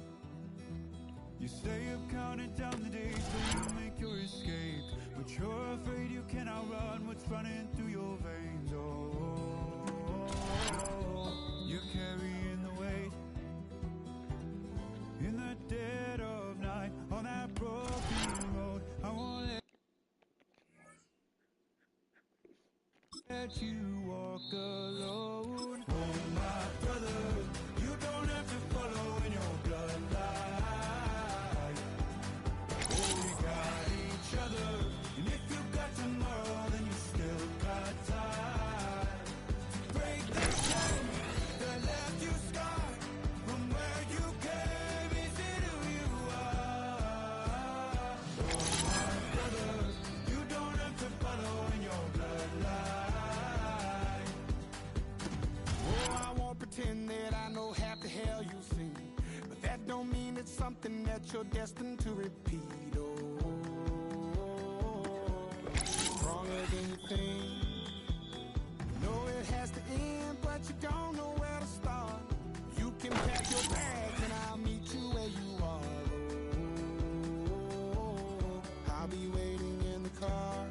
You stay up counting down the days till you make your escape, but you're afraid you can outrun what's running through your veins. Oh, you're carrying the weight in the dead of night on that broken road. I won't let you walk alone. Oh, my brother, you don't have to follow in your bloodline. Oh, we got each other, and if you got tomorrow, then you still got time to break the chain that left you scarred from where you came into who you are. Oh, my brother, you don't have to follow in your bloodline. Oh, I won't pretend that I know half the hell you've seen, but that don't mean it's something that you're destined to repeat. Oh, stronger than you think. You know it has to end, but you don't know where to start. You can pack your bags and I'll meet you where you are. Oh, I'll be waiting in the car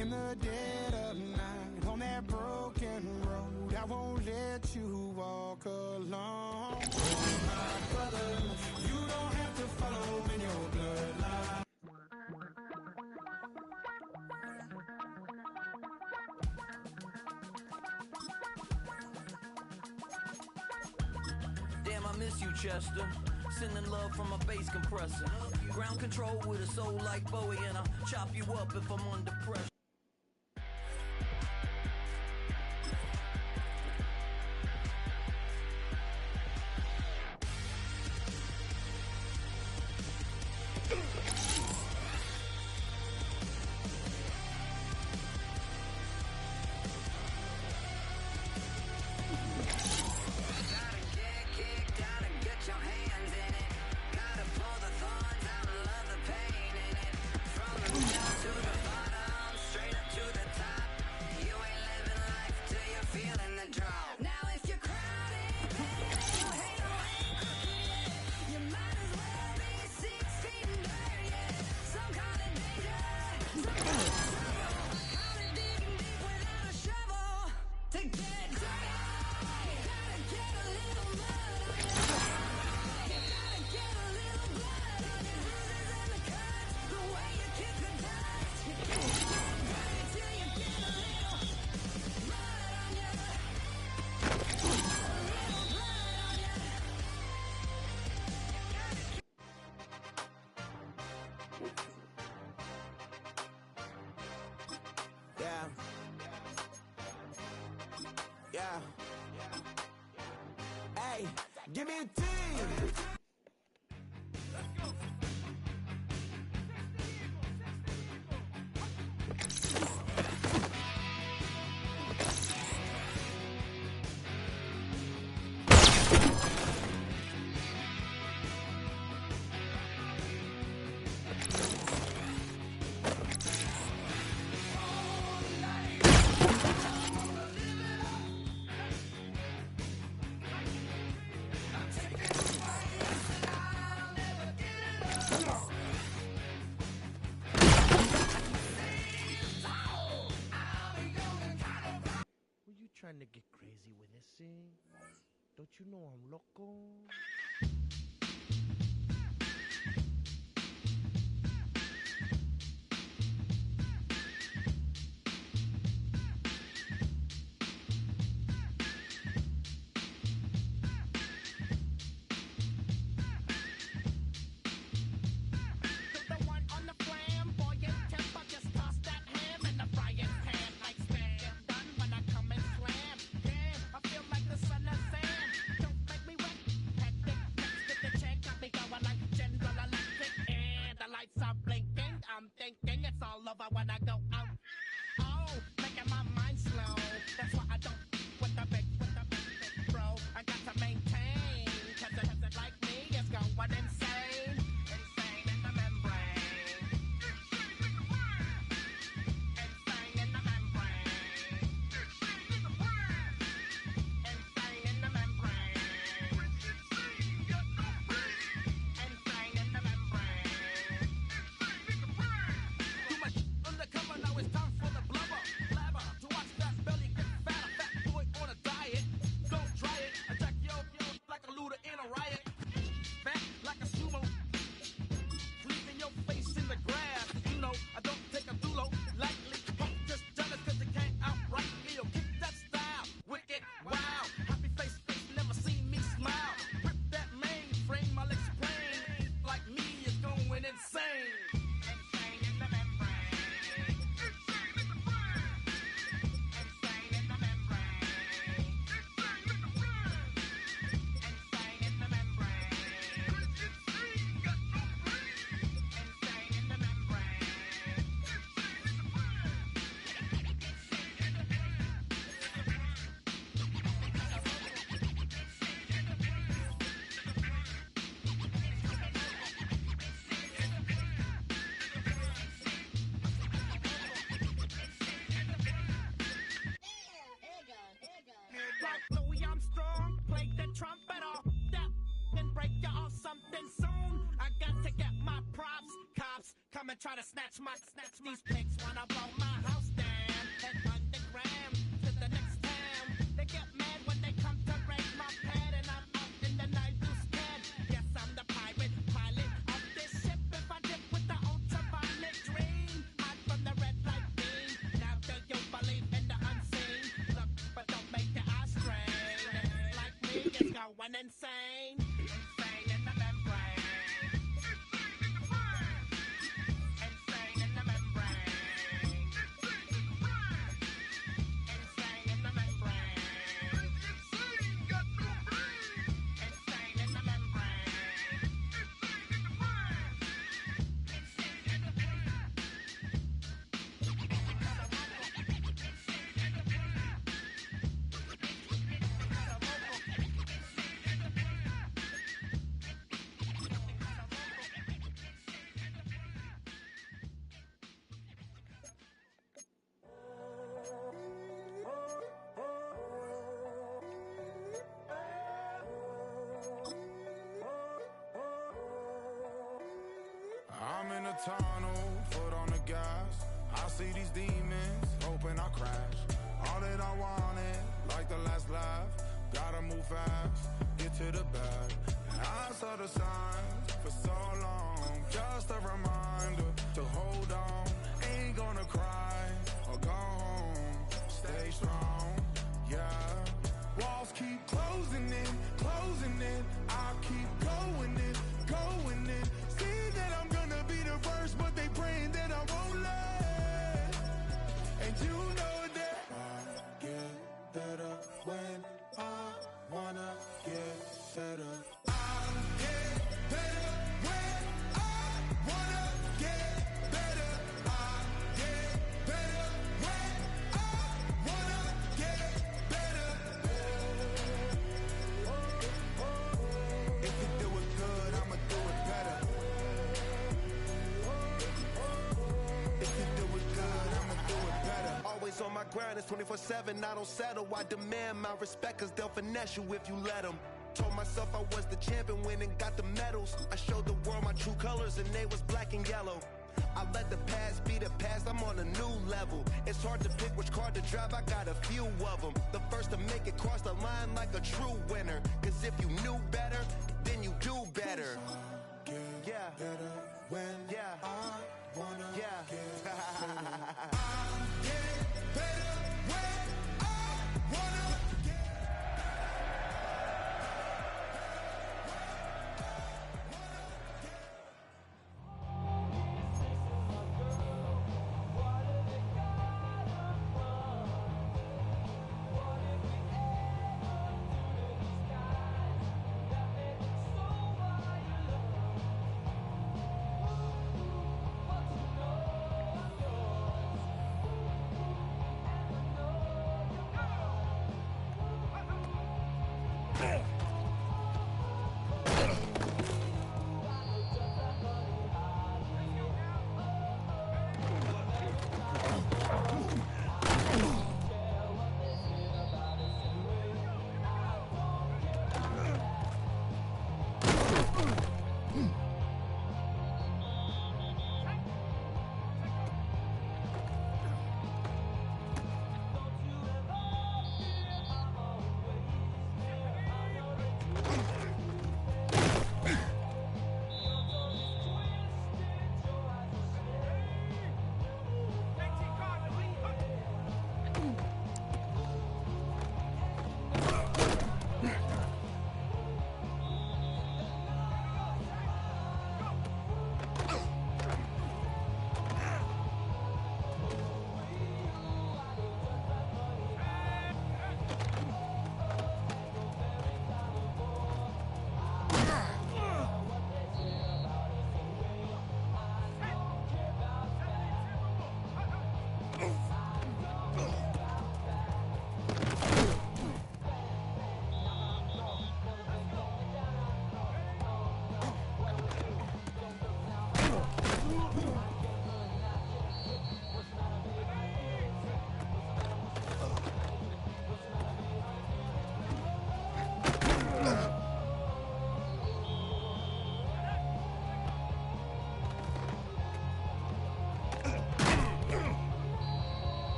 in the dead of night on that broken road. I won't let you walk alone. Oh, my brother, you don't have to follow in your bloodline. Damn, I miss you, Chester. Sending love from a bass compressor. Ground control with a soul like Bowie, and I'll chop you up if I'm under pressure. Yeah. Hey, give me a T. Trying to get crazy with this thing? Don't you know I'm loco? Like the son of Sam. Don't make me wet. try to snatch these pigs wanna blow my house down. Head underground to the next town. They get mad when they come to raid my pad, and I'm out in the night who's scared. Yes, I'm the pirate pilot of this ship. If I dip with the ultraviolet dream, hot from the red light beam. Now do you believe in the unseen? Look, but don't make your eyes strain. Like me, it's going insane. Insane in the membrane. I'm in a tunnel, foot on the gas. I see these demons, hoping I crash. All that I wanted, like the last laugh. Gotta move fast, get to the bag. And I saw the signs for so long. Just a reminder to hold on. Ain't gonna cry or go home. Stay strong, yeah. Walls keep closing in, closing in. I keep going in, going in. See that I'm gonna be the first, but they praying that I won't let. And you know that I get better when I wanna get better. I get better when I wanna get better. I get better when I wanna get better. If you do it good, I'ma do it better. If you do it good, I'ma do it better. Always on my grind, it's 24/7, I don't settle. I demand my respect, cause they'll finesse you if you let them. Told myself I was the champion, went and got the medals. I showed the world my true colors and they was black and yellow. I let the past be the past, I'm on a new level. It's hard to pick which car to drive, I got a few of them. The first to make it cross the line like a true winner. Cause if you knew better, then you do better. Yeah. Better when I wanna Yeah. get better. Better when I wanna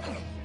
Ooh.